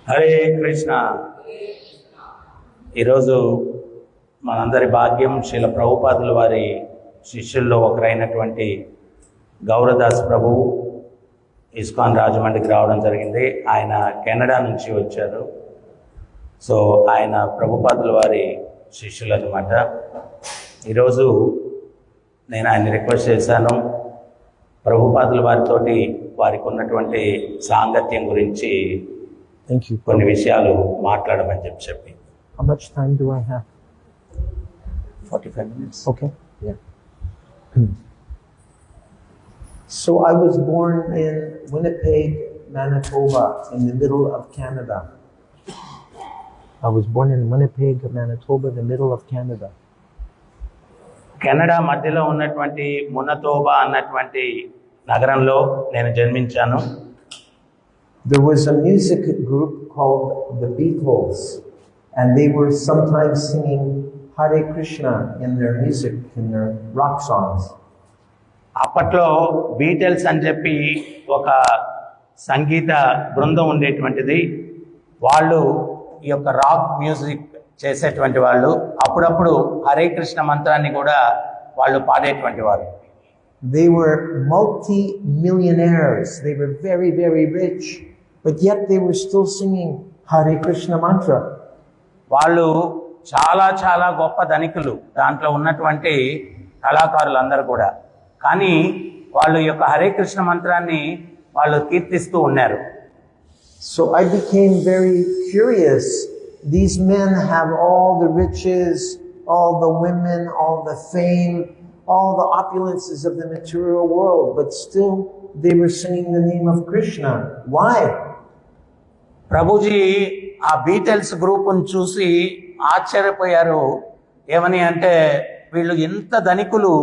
హరే కృష్ణ. ఈరోజు మనందరి భాగ్యం శ్రీల ప్రభుపాదుల వారి శిష్యుల్లో ఒకరైనటువంటి గౌరదాస్ ప్రభు ఇస్కాన్ రాజమండ్రికి రావడం జరిగింది. ఆయన కెనడా నుంచి వచ్చారు. సో ఆయన ప్రభుపాదుల వారి శిష్యులు అన్నమాట. ఈరోజు నేను ఆయన్ని రిక్వెస్ట్ చేశాను, ప్రభుపాదుల వారితోటి వారికి ఉన్నటువంటి సాంగత్యం గురించి కొన్ని విషయాలు మాట్లాడమని చెప్పి. How much time do I have? 45 minutes. Okay. Yeah. So I was born in Winnipeg, Manitoba, in the middle of Canada. I was born in Winnipeg, Manitoba, the middle of Canada. Canada మధ్యలో ఉన్నటువంటి మునతోబా అన్నటువంటి నగరంలో నేను జన్మించాను. There was a music group called the Beatles, and they were sometimes singing Hare Krishna in their music, in their rock songs. అప్పట్లో beetles అని చెప్పి ఒక సంగీత బృందం ఉండేటువంటిది. వాళ్ళు ఈ యొక్క రాక్ మ్యూజిక్ చేసేటువంటి వాళ్ళు. అప్పుడప్పుడు హరే కృష్ణ మంత్రాన్ని కూడా వాళ్ళు పాడేటువంటి వారు. They were multi-millionaires. They were very, very rich, but yet they were still singing Hare Krishna mantra. వాళ్ళు చాలా చాలా గొప్ప ధనికులు, దాంట్లో ఉన్నటువంటి కళాకారులందరూ కూడా. కానీ వాళ్ళు ఈ యొక్క హరే కృష్ణ మంత్రాన్ని వాళ్ళు కీర్తిస్తూ ఉన్నారు. So I became very curious. These men have all the riches, all the women, all the fame, all the opulences of the material world, but still they were singing the name of Krishna. Why? Prabhuji ఆ beetles గ్రూప్ను చూసి ఆశ్చర్యపోయారు. ఏమని అంటే, వీళ్ళు ఎంత ధనికులు,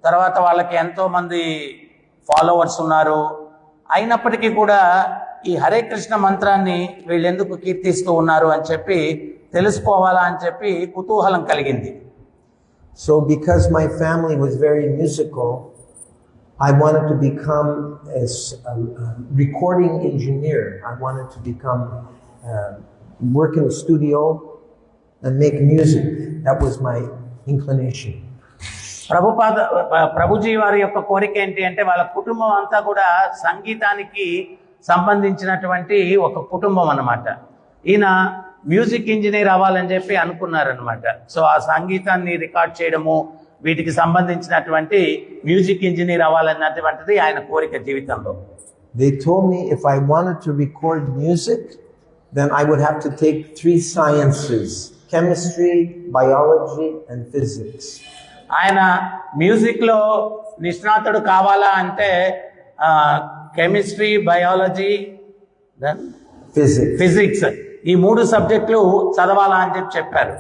తర్వాత వాళ్ళకి ఎంతోమంది ఫాలోవర్స్ ఉన్నారు, అయినప్పటికీ కూడా ఈ హరే కృష్ణ మంత్రాన్ని వీళ్ళు ఎందుకు కీర్తిస్తూ ఉన్నారు అని చెప్పి తెలుసుకోవాలా అని చెప్పి కుతూహలం కలిగింది. So because my family was very musical, I wanted to become a recording engineer. I wanted to become work in a studio and make music. That was my inclination. Prabhuji వారి యొక్క కోరిక ఏంటి అంటే, వాళ్ళ కుటుంబం అంతా కూడా సంగీతానికి సంబంధించినటువంటి ఒక కుటుంబం అన్నమాట. ఈయన మ్యూజిక్ ఇంజనీర్ అవ్వాలని చెప్పి అనుకున్నారనమాట. సో ఆ సంగీతాన్ని రికార్డ్ చేయడము, వీటికి సంబంధించినటువంటి మ్యూజిక్ ఇంజనీర్ అవ్వాలన్నటువంటిది ఆయన కోరిక జీవితంలో. They told me if I wanted to record music, then I would have to take 3 sciences: chemistry, biology, and physics. ఆయన మ్యూజిక్లో నిష్ణాతుడు కావాలా అంటే కెమిస్ట్రీ, బయాలజీ, దెన్ ఫిజిక్స్, ఈ 3 సబ్జెక్టులు చదవాలా అని చెప్పారు.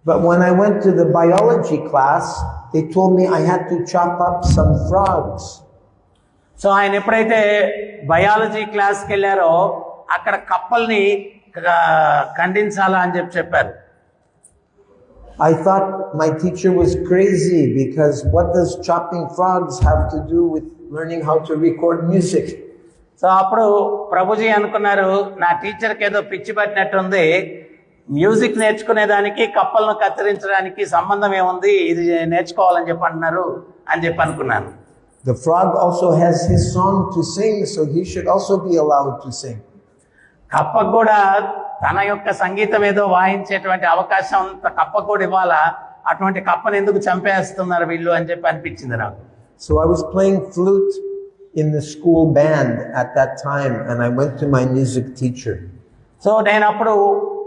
But when I went to the biology class, they told me I had to chop up some frogs. So ఆయన ఎప్పుడైతే బయాలజీ క్లాస్కి వెళ్ళారో అక్కడ కప్పల్ని ఖండించాలా అని చెప్పారు. I thought my teacher was crazy, because what does chopping frogs have to do with learning how to record music? So అప్పుడు ప్రభుజీ అనుకున్నారు, నా టీచర్కి ఏదో పిచ్చి పట్టినట్టుంది, మ్యూజిక్ నేర్చుకునేదానికి కప్పలను కత్తిరించడానికి సంబంధం ఏముంది, ఇది నేర్చుకోవాలని అంటున్నారు అని అనుకున్నాను. The frog also has his song to sing, so he should also be allowed to sing. కప్పకు కూడా తన యొక్క సంగీతం ఏదో వాయించేటువంటి అవకాశం కప్పకు కూడా ఇవ్వాలా, అటువంటి కప్పను ఎందుకు చంపేస్తున్నారు వీళ్ళు అని అనిపించింది నాకు. So I was playing flute in the school band at that time, and I went to my music teacher. So నేను అప్పుడు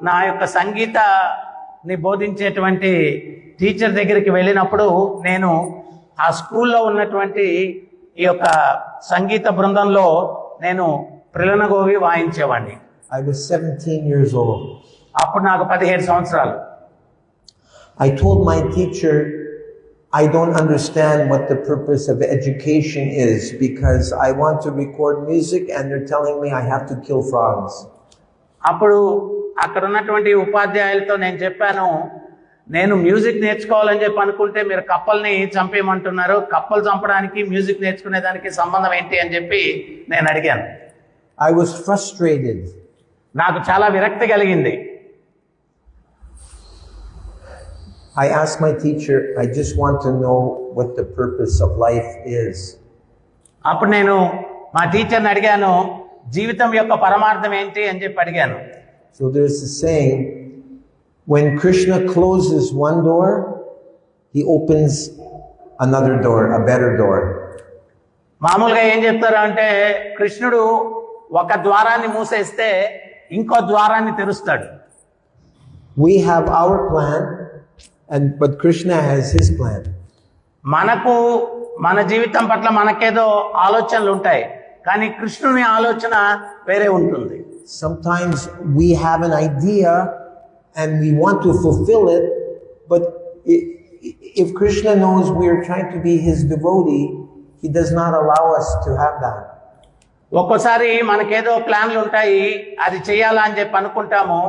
నా యొక్క సంగీతాన్ని బోధించేటువంటి టీచర్ దగ్గరికి వెళ్ళినప్పుడు నేను ఆ స్కూల్లో ఉన్నటువంటి ఈ యొక్క సంగీత బృందంలో నేను ప్రిలనగోవి వాయించేవాడిని. I was 17 years old. అప్పుడు నాకు 17 సంవత్సరాలు. I told my teacher, I don't understand what the purpose of education is, because I want to record music and they're telling me I have to kill frogs. అప్పుడు అక్కడ ఉన్నటువంటి ఉపాధ్యాయులతో నేను చెప్పాను, నేను మ్యూజిక్ నేర్చుకోవాలని అనుకుంటే మీరు కప్పల్ని చంపేయమంటున్నారు, కప్పలు చంపడానికి మ్యూజిక్ నేర్చుకునే దానికి సంబంధం ఏంటి అని నేను అడిగాను. I was frustrated. నాకు చాలా విరక్తి కలిగింది. I asked my teacher, I just want to know what the purpose of life is. అప్పుడు నేను మా టీచర్ని అడిగాను, జీవితం యొక్క పరమార్థం ఏంటి అని చెప్పి అడిగాను. So there's a saying, when Krishna closes one door, he opens another door, a better door. మామూలుగా ఏం చెప్తారు అంటే, కృష్ణుడు ఒక ద్వారాన్ని మూసేస్తే ఇంకో ద్వారాన్ని తెరుస్తాడు. We have our plan, but Krishna has his plan. మనకు మన జీవితం పట్ల మనకేదో ఆలోచనలు ఉంటాయి, కానీ కృష్ణుని ఆలోచన వేరే ఉంటుంది. Sometimes we have an idea and we want to fulfill it, but if Krishna knows we are trying to be his devotee, he does not allow us to have that. ఒక్కోసారి మనకేదో ప్లాన్లు ఉంటాయి, అది చేయాలా అని చెప్పి అనుకుంటాము.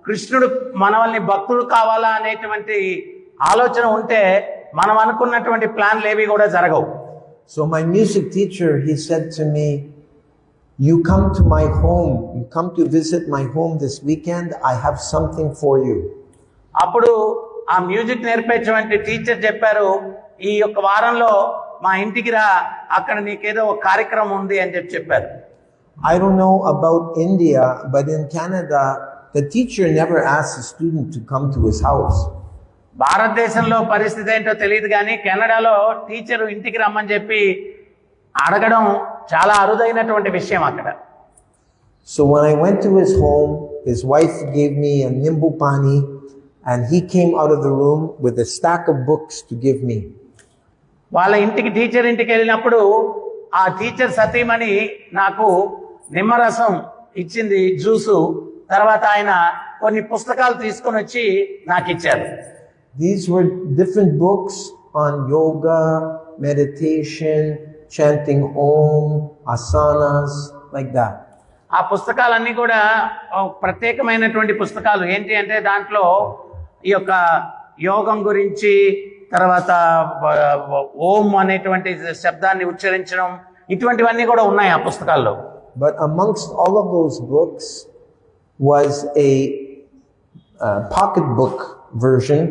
కృష్ణుడు మనల్ని భక్తుడు కావాలా అనేటువంటి ఆలోచన ఉంటే మనం అనుకున్నటువంటి ప్లాన్లు ఏవి కూడా జరగవు. So my music teacher, he said to me, you come to my home, you come to visit my home this weekend, I have something for you. అప్పుడు ఆ మ్యూజిక్ నేర్పేటువంటి టీచర్ చెప్పారు, ఈ యొక్క వారంలో మా ఇంటికి రా, అక్కడ నీకేదో ఒక కార్యక్రమం ఉంది అని చెప్పారు. I don't know about India, but in Canada, the teacher never asks a student to come to his house. భారతదేశంలో పరిస్థితి ఏంటో తెలియదు, కానీ కెనడాలో టీచరు ఇంటికి రమ్మని చెప్పి అడగడం చాలా అరుదైనటువంటి విషయం అక్కడ. So when I went to his home, his wife gave me a nimbu pani, and he came out of the room with a stack of books to give me. వాళ్ళ ఇంటికి టీచర్ ఇంటికి వెళ్ళినప్పుడు ఆ టీచర్ సతీమణి నాకు నిమ్మరసం ఇచ్చింది, juice. తర్వాత ఆయన కొన్ని పుస్తకాలు తీసుకొని వచ్చి నాకు ఇచ్చారు. These were different books on yoga, meditation, chanting Om, asanas, like that. ఆ పుస్తకాలన్నీ కూడా ప్రత్యేకమైనటువంటి పుస్తకాలు. ఏంటి అంటే దాంట్లో ఈ యొక్క యోగం గురించి, తర్వాత ఓం అనేటువంటి శబ్దాన్ని ఉచ్చరించడం, ఇటువంటివన్నీ కూడా ఉన్నాయి ఆ పుస్తకాల్లో. But amongst all of those books was a pocketbook version,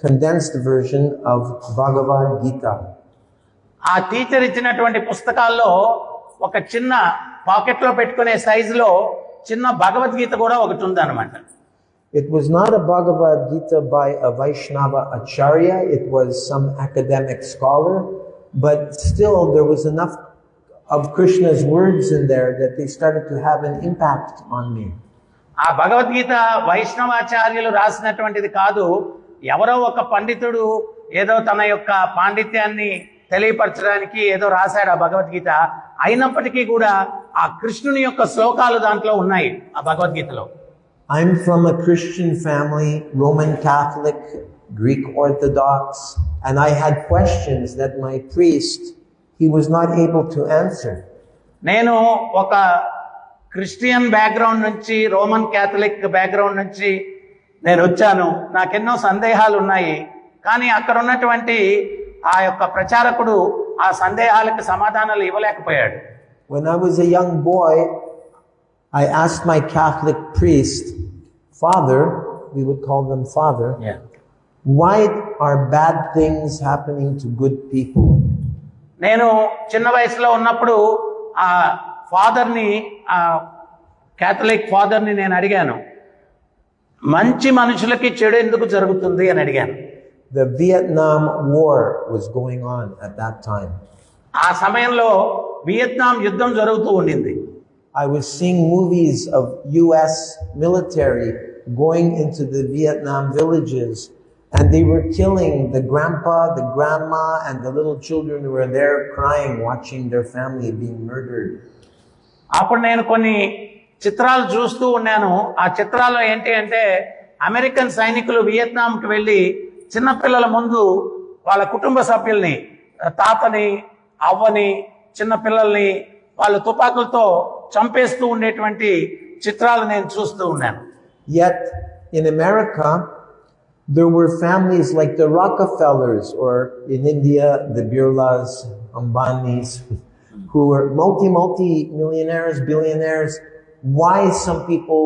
condensed version of Bhagavad Gita. ఆ టీచర్ ఇచ్చినటువంటి పుస్తకాల్లో ఒక చిన్న పాకెట్లో పెట్టుకునే సైజులో చిన్న భగవద్గీత కూడా ఒకటి ఉందన్నమాట. It was not a Bhagavad Gita by a Vaishnava Acharya, it was some academic scholar, but still there was enough of Krishna's words in there that they started to have an impact on me. ఆ భగవద్గీత వైష్ణవాచార్యులు రాసినటువంటిది కాదు, ఎవరో ఒక పండితుడు ఏదో తన యొక్క పాండిత్యాన్ని తెలియపరచడానికి ఏదో రాశాడు ఆ భగవద్గీత. అయినప్పటికీ కూడా ఆ కృష్ణుని యొక్క శ్లోకాలు దాంట్లో ఉన్నాయి ఆ భగవద్గీతలో. I'm from a Christian family, Roman Catholic, Greek Orthodox, and I had questions that my priest, he was not able to answer. నేను ఒక క్రిస్టియన్ బ్యాక్గ్రౌండ్ నుంచి, రోమన్ క్యాథలిక్ బ్యాక్గ్రౌండ్ నుంచి నేను వచ్చాను. నాకెన్నో సందేహాలు ఉన్నాయి, కానీ అక్కడ ఉన్నటువంటి ఆ యొక్క ప్రచారకుడు ఆ సందేహాలకు సమాధానాలు ఇవ్వలేకపోయాడు. When I was a young boy, I asked my Catholic priest, Father, we would call them Father, why are bad things happening to good people? నేను చిన్న వయసులో ఉన్నప్పుడు ఆ ఫాదర్ని, ఆ క్యాథలిక్ ఫాదర్ని నేను అడిగాను, మంచి మనుషులకి చెడు ఎందుకు జరుగుతుంది అని అడిగాను. The Vietnam War was going on at that time. ఆ సమయంలో వియత్నాం యుద్ధం జరుగుతూ ఉండింది. I was seeing movies of US military going into the Vietnam villages, and they were killing the grandpa, the grandma, and the little children who were there crying, watching their family being murdered. అప్పుడు నేను కొన్ని చిత్రాలు చూస్తూ ఉన్నాను. ఆ చిత్రాల్లో ఏంటి అంటే, అమెరికన్ సైనికులు వియత్నాంకి వెళ్ళి చిన్నపిల్లల ముందు వాళ్ళ కుటుంబ సభ్యుల్ని, తాతని, అవ్వని, చిన్న పిల్లల్ని వాళ్ళ తుపాకులతో చంపేస్తూ ఉండేటువంటి చిత్రాలు నేను చూస్తూ ఉన్నాను. Yet in America, there were families like the Rockefellers, or in India, the Birlas, Ambanis, who were multi-millionaires, billionaires, why some people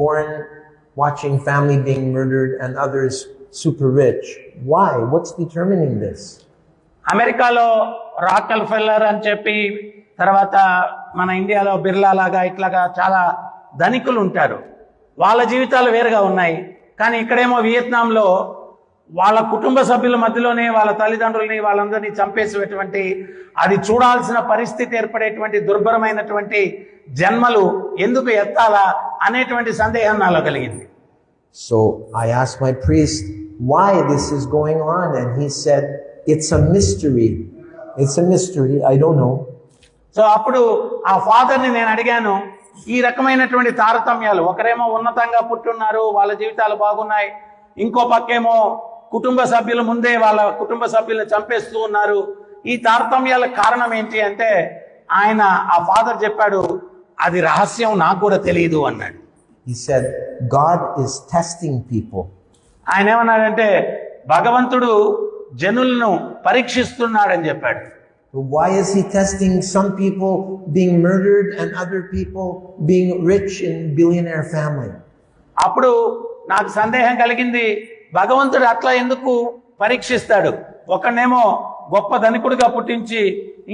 born watching family being murdered and others super rich? Why? What's determining this? అమెరికాలో రాకెల్ ఫెల్లర్ అని చెప్పి, తర్వాత మన ఇండియాలో బిర్లా లాగా ఇట్లాగా చాలా ధనికులు ఉంటారు. వాళ్ళ జీవితాలు వేరుగా ఉన్నాయి. కానీ ఇక్కడేమో వియత్నాంలో వాళ్ళ కుటుంబ సభ్యుల మధ్యలోనే వాళ్ళ తల్లిదండ్రుల్ని వాళ్ళందరినీ చంపేసేటువంటి, అది చూడాల్సిన పరిస్థితి ఏర్పడేటువంటి దుర్భరమైనటువంటి జన్మలు ఎందుకు ఎత్తాలా అనేటువంటి సందేహం నాలో కలిగింది. So I asked my priest why this is going on, and he said, it's a mystery. It's a mystery. I don't know. So అప్పుడు ఆ ఫాదర్ని నేను అడిగాను, ఈ రకమైనటువంటి తారతమ్యాలు, ఒకరేమో ఉన్నతంగా పుట్టున్నారు, వాళ్ళ జీవితాలు బాగున్నాయి, ఇంకో పక్కేమో కుటుంబ సభ్యుల ముందే వాళ్ళ కుటుంబ సభ్యులను చంపేస్తూ ఉన్నారు, ఈ తారతమ్యాలకు కారణం ఏంటి అంటే ఆ ఫాదర్ చెప్పాడు, అది రహస్యం, నాకు కూడా తెలియదు అన్నాడు. He said, God is testing people. ఆయన ఏమన్నాడంటే భగవంతుడు జనులను పరీక్షిస్తున్నాడని చెప్పాడు. Why is he testing some people being murdered and other people being rich in billionaire family? అప్పుడు నాకు సందేహం కలిగింది, భగవంతుడు అట్లా ఎందుకు పరీక్షిస్తాడు? ఒకనేమో గొప్ప ధనికుడిగా పుట్టించి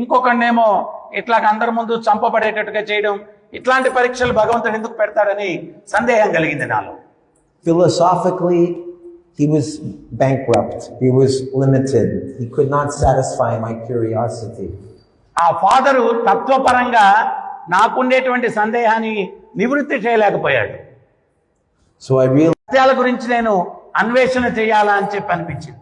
ఇంకొకనేమో ఇట్లా అందరి ముందు చంపబడేటట్టుగా చేయడం, ఇట్లాంటి పరీక్షలు భగవంతుడు ఎందుకు పెడతాడని సందేహం కలిగింది నాలో. Philosophically, he was bankrupt. He was limited. He could not satisfy my curiosity. ఆ ఫాదరు తత్వపరంగా నాకుండేటువంటి సందేహాన్ని నివృత్తి చేయలేకపోయాడు. So I realized సత్యాల గురించి నేను అన్వేషణ చేయాలా అని చెప్పి అనిపించింది.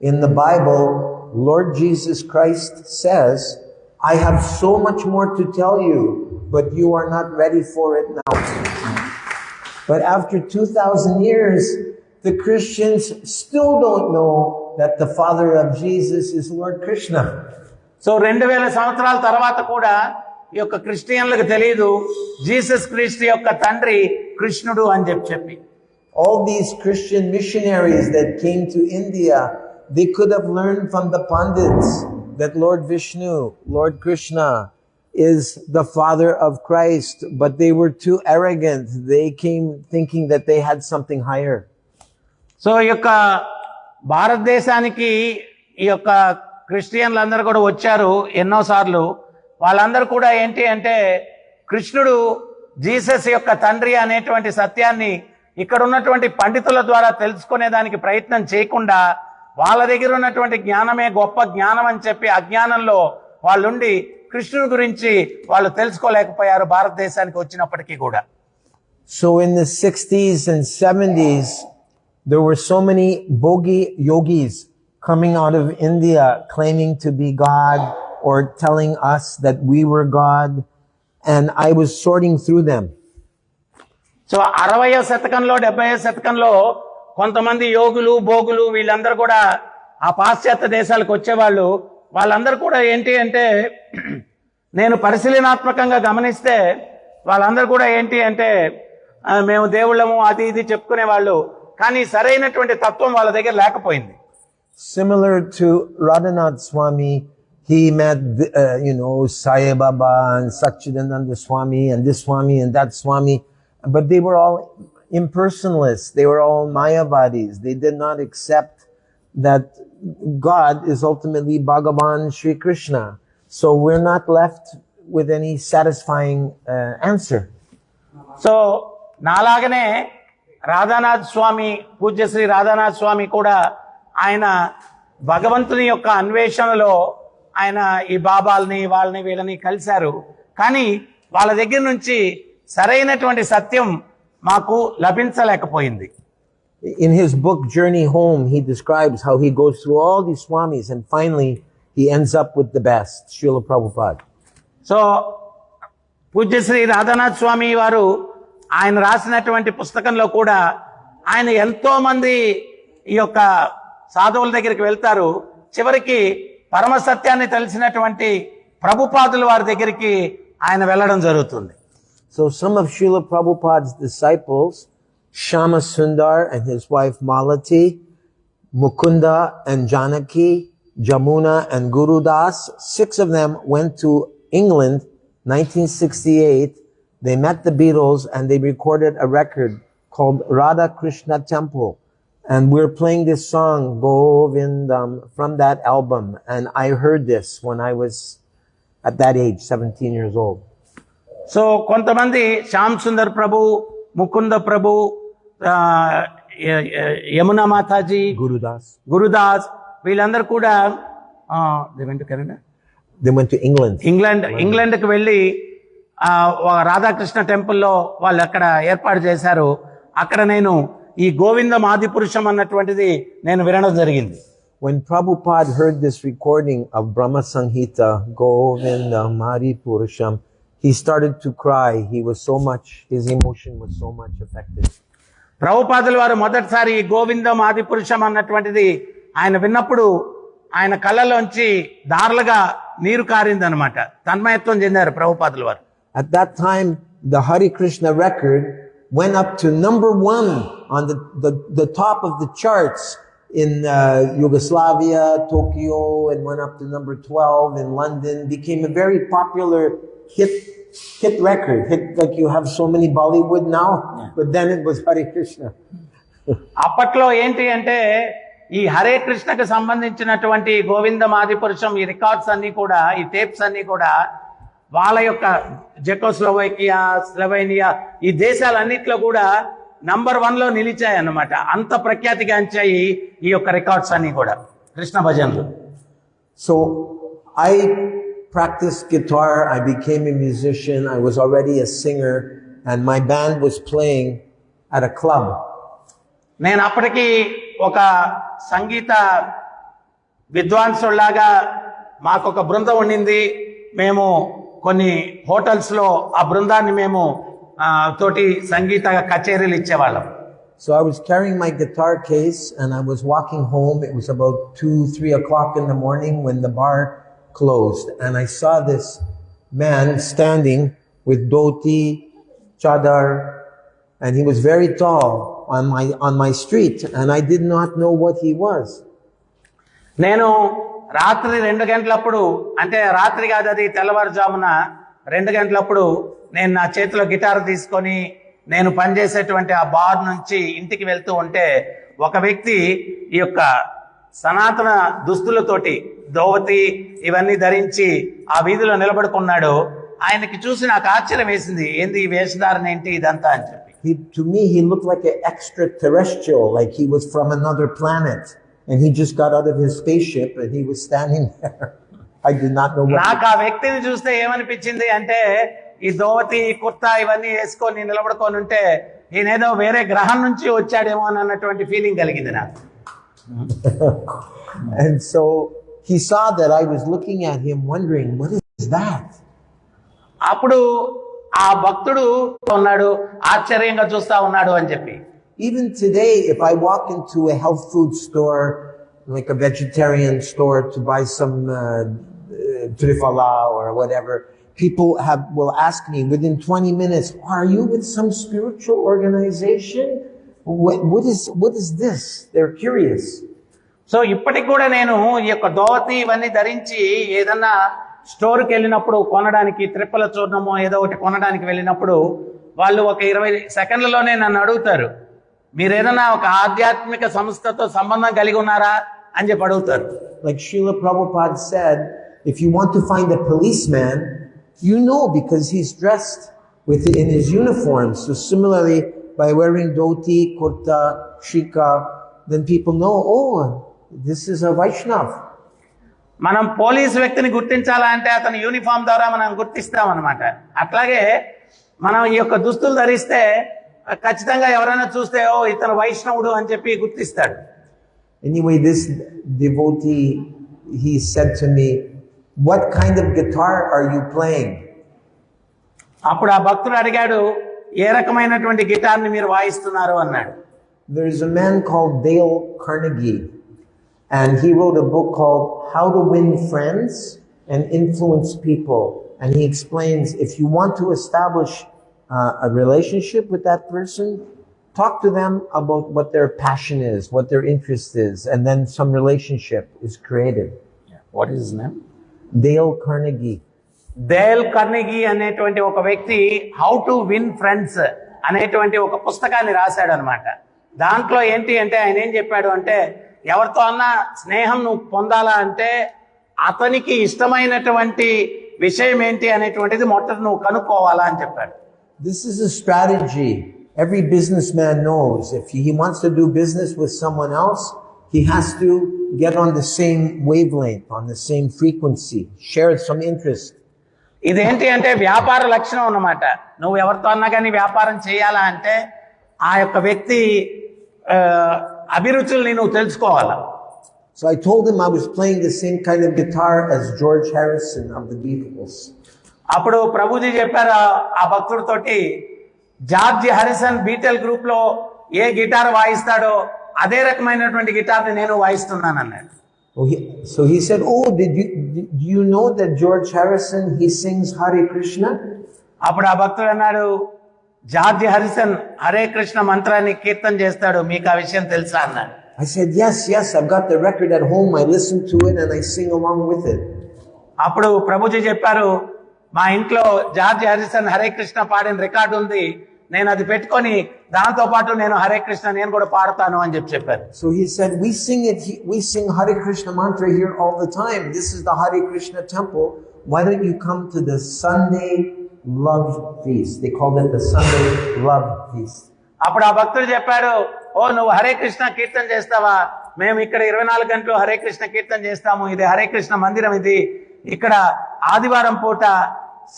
in the Bible, Lord Jesus Christ says, I have so much more to tell you, but you are not ready for it now. But after 2,000 years, the Christians still don't know that the father of Jesus is Lord Krishna. So 2000 సంవత్సరాల తర్వాత కూడా ఈ యొక్క క్రిస్టియన్లకు తెలియదు Jesus క్రీస్తు యొక్క తండ్రి కృష్ణుడు అని చెప్పి. All these Christian missionaries that came to India, they could have learned from the Pandits that Lord Vishnu, Lord Krishna, is the father of Christ, but they were too arrogant. They came thinking that they had something higher. So ఈ యొక్క భారతదేశానికి ఈ యొక్క క్రిస్టియన్లందరూ కూడా వచ్చారు ఎన్నోసార్లు. వాళ్ళందరూ కూడా ఏంటి అంటే కృష్ణుడు జీసస్ యొక్క తండ్రి అనేటువంటి సత్యాన్ని ఇక్కడ ఉన్నటువంటి పండితుల ద్వారా తెలుసుకునేదానికి ప్రయత్నం చేయకుండా వాళ్ళ దగ్గర ఉన్నటువంటి జ్ఞానమే గొప్ప జ్ఞానం అని చెప్పి అజ్ఞానంలో వాళ్ళుండి కృష్ణుడి గురించి వాళ్ళు తెలుసుకోలేకపోయారు భారతదేశానికి వచ్చినప్పటికీ కూడా. So in the 60s and 70s, there were so many bogi yogis coming out of India claiming to be God or telling us that we were God, and I was sorting through them. So 60వ శతకంలో 70వ శతకంలో కొంతమంది యోగులు భోగులు వీళ్ళందరూ కూడా ఆ పాశ్చాత్య దేశాలకు వచ్చేవాళ్ళు. వాళ్ళందరూ కూడా ఏంటి అంటే నేను పరిశీలనాత్మకంగా గమనిస్తే వాళ్ళందరూ కూడా ఏంటి అంటే మేము దేవుళ్ళము అది ఇది చెప్పుకునేవాళ్ళు, కానీ సరైనటువంటి తత్వం వాళ్ళ దగ్గర లేకపోయింది. Similar to Radhanath Swami, he met, Sai Baba and Satchidananda Swami and this Swami and that Swami, but they were all impersonalists. They were all Mayavadis. They did not accept that God is ultimately Bhagavan Sri Krishna. So we're not left with any satisfying answer. So నాలాగనే రాధానాథ్ స్వామి, పూజ్యశ్రీ రాధానాథ్ స్వామి కూడా ఆయన భగవంతుని యొక్క అన్వేషణలో ఆయన ఈ బాబాల్ని వాళ్ళని వీళ్ళని కలిశారు. కానీ వాళ్ళ దగ్గర నుంచి సరైనటువంటి సత్యం మాకు లభించలేకపోయింది. In his book Journey Home, he describes how he goes through all these swamis and finally he ends up with the best, Srila Prabhupada. So పూజ్యశ్రీ రాధానాథ్ స్వామి వారు ఆయన రాసినటువంటి పుస్తకంలో కూడా ఆయన ఎంతో మంది ఈ యొక్క సాధువుల దగ్గరికి వెళ్తారు. చివరికి పరమ సత్యాన్ని తెలిసినటువంటి ప్రభుపాదుల వారి దగ్గరికి ఆయన వెళ్ళడం జరుగుతుంది. So some of Srila Prabhupada's disciples, Shama Sundar and his wife Malati, Mukunda and Janaki, Jamuna and Guru Das, 6 of them went to England 1968 they met the Beatles and they recorded a record called Radha Krishna Temple. And we're playing this song, Govindam, from that album. And I heard this when I was at that age, 17 years old. So కొంతమంది శ్యామ్ సుందర్ ప్రభు, ముకుంద ప్రభు, యమునా మాతాజీ, గురుదాస్ వీళ్ళందరూ కూడా Canada, They went to England. ఇంగ్లాండ్కి వెళ్ళి రాధాకృష్ణ టెంపుల్లో వాళ్ళు అక్కడ ఏర్పాటు చేశారు. అక్కడ నేను ఈ గోవిందం ఆది పురుషం అన్నటువంటిది నేను వినడం జరిగింది. When Prabhupada heard this recording of Brahma Sanghita, Govindam Adi Purusham, he started to cry. His emotion was so much affected. ప్రభుపాదుల వారు మొదటిసారి ఈ గోవిందం ఆది పురుషం అన్నటువంటిది ఆయన విన్నప్పుడు ఆయన కళ్ళలోంచి దారులుగా నీరు కారిందనమాట. తన్మయత్వం చెందారు ప్రభుపాదుల వారు. At that time, the Hare Krishna record went up to number 1 on the top of the charts in Yugoslavia, Tokyo, and went up to number 12 in London. Became a very popular hit record. Hit like you have so many Bollywood now, but then it was Hare Krishna. అప్పట్లో ఏంటి అంటే ఈ హరే కృష్ణకు సంబంధించినటువంటి గోవిందం ఆది పురుషం ఈ records అన్ని కూడా, ఈ టేప్స్ అన్ని కూడా వాళ్ళ యొక్క జెకోస్లోవేకియా, స్లొవేనియా ఈ దేశాలన్నిట్లో కూడా నంబర్ 1లో నిలిచాయి అన్నమాట. అంత ప్రఖ్యాతిగాంచాయి ఈ యొక్క రికార్డ్స్ అన్ని కూడా కృష్ణ భజనలు. So I practiced guitar, I became a musician, I was already a singer, and my band was playing at a club. నేను అప్పటికి ఒక సంగీత విద్వాంసులాగా మాకు ఒక బృందం ఉండింది. మేము కొన్ని హోటల్స్లో ఆ బృందాన్ని మేము తోటి సంగీత కచేరీలు ఇచ్చేవాళ్ళం. So I was carrying my guitar case and I was walking home. It was about 2-3 o'clock in the morning when the bar closed, and I saw this man standing with dhoti, chadar, and he was very tall on my street, and I did not know what he was. నేను రాత్రి 2 గంటలప్పుడు, అంటే రాత్రి కాదు అది తెల్లవారుజామున 2 గంటలప్పుడు నేను నా చేతిలో గిటార్ తీసుకొని నేను పనిచేసేటువంటి ఆ బార్ నుంచి ఇంటికి వెళ్తూ ఉంటే ఒక వ్యక్తి ఈ యొక్క సనాతన దుస్తులతోటి ధోవతి ఇవన్నీ ధరించి ఆ వీధిలో నిలబడుకున్నాడు. ఆయనకి చూసి నాకు ఆశ్చర్యం వేసింది, ఏంది ఈ వేషధారణ ఏంటి ఇదంతా అని చెప్పి. To me, he looked like an extraterrestrial, like he was from another planet, and he just got out of his spaceship and he was standing there. I did not know what. నాకు ఆ వ్యక్తిని చూస్తే ఏమనిపించింది అంటే ఈ ధోవతి, కుర్తా ఇవన్నీ వేసుకొని నిలబడుకొని ఉంటే ఈయనేదో వేరే గ్రహం నుంచి వచ్చాడేమో అన్నటువంటి ఫీలింగ్ కలిగింది నాకు. And so he saw that I was looking at him wondering, what is that? అప్పుడు ఆ భక్తుడు ఉన్నాడు, ఆశ్చర్యంగా చూస్తా ఉన్నాడు అని చెప్పి. Even today, if I walk into a health food store, like a vegetarian store, to buy some trifala or whatever, people will ask me within 20 minutes, are you with some spiritual organization? What is this? They're curious. So ఇప్పటికి కూడా నేను ఈ యొక్క ధోవతి ఇవన్నీ ధరించి ఏదన్నా స్టోర్కి వెళ్ళినప్పుడు కొనడానికి, త్రిప్పల చూర్ణమో ఏదో ఒకటి కొనడానికి వెళ్ళినప్పుడు వాళ్ళు ఒక 20 సెకండ్లలోనే నన్ను అడుగుతారు, మీరు ఏదైనా ఒక ఆధ్యాత్మిక సంస్థతో సంబంధం కలిగి ఉన్నారా అని చెప్పి అడుగుతారు. Like Srila Prabhupada said, if you want to find a policeman, you know because he's dressed in his uniform. So similarly, by wearing dhoti, kurta, shika, then people know, oh, this is a Vaishnav. మనం police వ్యక్తిని గుర్తించాలంటే అతని uniform ద్వారా మనం గుర్తిస్తాం అన్నమాట. అట్లాగే మనం ఈ యొక్క దుస్తులు ధరిస్తే ఖచ్చితంగా ఎవరైనా చూస్తే ఓ ఇతను వైష్ణవుడు అని చెప్పి గుర్తిస్తాడు. Anyway, this devotee, he said to me, what kind of guitar are you playing? అప్పుడు ఆ భక్తుడు అడిగాడు, ఏ రకమైనటువంటి గిటార్ని మీరు వాయిస్తున్నారు అన్నాడు. There's a man called Dale Carnegie, and he wrote a book called How to Win Friends and Influence People. And he explains, if you want to establish a relationship with that person, talk to them about what their passion is, what their interest is, and then some relationship is created. What is his name? Dale Carnegie. Dale Carnegie అనేటువంటి ఒక వ్యక్తి how to win friends అనేటువంటి ఒక పుస్తకాన్ని రాశాడు అనమాట. దాంట్లో ఏంటి అంటే ఆయన ఏం చెప్పాడు అంటే, ఎవరితో అన్నా స్నేహం నువ్వు పొందాలా అంటే అతనికి ఇష్టమైనటువంటి విషయం ఏంటి అనేటువంటిది మొదట నువ్వు కనుక్కోవాలా అని చెప్పాడు. This is a strategy every businessman knows. If he wants to do business with someone else, he has to get on the same wavelength, on the same frequency, share some interest. ఇదేంటి అంటే వ్యాపార లక్షణం అన్నమాట. నువ్వు ఎవరితో అన్నా కానీ వ్యాపారం చేయాలా అంటే ఆ యొక్క వ్యక్తి అభిరుచుల్ని నువ్వు తెలుసుకోవాలా. So I told him I was playing the same kind of guitar as George Harrison of the Beatles. అప్పుడు ప్రభుజీ చెప్పారు ఆ భక్తుడితోటి, జార్జ్ హారిసన్ బీటల్ గ్రూప్ లో ఏ గిటార్ వాయిస్తాడో అదే రకమైనటువంటి గిటార్ని నేను వాయిస్తున్నాను అన్నాడు. So he said, do you know that George Harrison, he sings Hare Krishna? అప్పుడు ఆ భక్తుడు అన్నాడు, జార్జ్ హారిసన్ హరే కృష్ణ మంత్రాన్ని కీర్తన చేస్తాడు, మీకు ఆ విషయం తెలుసా అన్నాడు. I said, yes, I've got the record at home. I listen to it and I sing along with it. అప్పుడు ప్రభుజీ చెప్పారు, మా ఇంట్లో జార్జ్ హారిసన్ హరే కృష్ణ పాడిన రికార్డు ఉంది, నేను అది పెట్టుకొని దాంతో పాటు నేను హరే కృష్ణ నేను కూడా పాడతాను అని చెప్పారు. So he said, we sing Hare Krishna mantra here all the time. This is the Hare Krishna temple. Why don't you come to the Sunday love feast? They called it the Sunday love feast. అప్పుడు ఆ భక్తుడు చెప్పాడు, నువ్వు హరే కృష్ణ కీర్తన చేస్తావా? మేము ఇక్కడ 24 గంటలు హరే కృష్ణ కీర్తన చేస్తాము. ఇది హరే కృష్ణ మందిరం, ఇది ఇక్కడ ఆదివారం పూట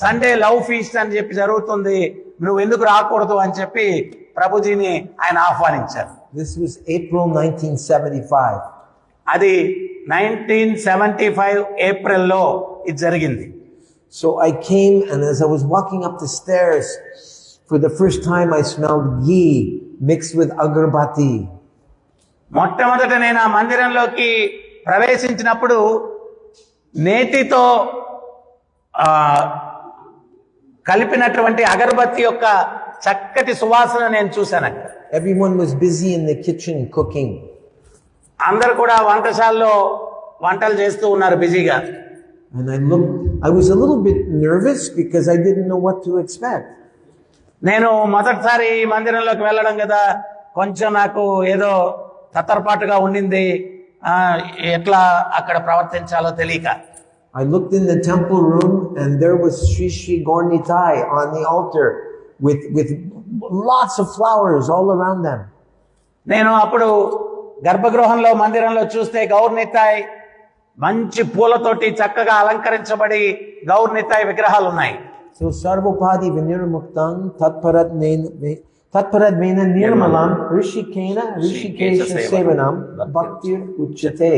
సండే లవ్ ఫీస్ట్ అని చెప్పి జరుగుతుంది, నువ్వు ఎందుకు రాకూడదు అని చెప్పి ప్రభుజీని ఆయన ఆహ్వానించారు. This was April 1975. అది 1975 ఏప్రిల్లో ఇది జరిగింది. So I came, and as I was walking up the stairs, for the first time I smelled ghee mixed with agarbatti. మొట్టమొదట నేను ఆ మందిరంలోకి ప్రవేశించినప్పుడు నేతితో కలిపినటువంటి అగరబత్తి యొక్క చక్కటి సువాసన నేను చూశాను. Everyone was busy in the kitchen cooking. అందరూ కూడా వంటశాలలో వంటలు చేస్తూ ఉన్నారు బిజీగా. And I was a little bit nervous because I didn't know what to expect. నేను మొదటిసారి ఈ మందిరంలోకి వెళ్ళడం కదా, కొంచెం నాకు ఏదో తత్తరపాటుగా ఉండింది, ఎట్లా అక్కడ ప్రవర్తించాలో తెలియక. I looked in the temple room and there was Sri Sri Gaur Nitai on the altar with lots of flowers all around them. నేను అప్పుడు గర్భగృహంలో మందిరంలో చూస్తే గౌర్ నితాయ్ మంచి పూలతోటి చక్కగా అలంకరించబడి గౌర్ నితాయ్ విగ్రహాలు ఉన్నాయి. So Sarvopadi Vinirmuktam Tatparat Vena Nirmalam Rishikesha Sevanam Bhaktir Uchate.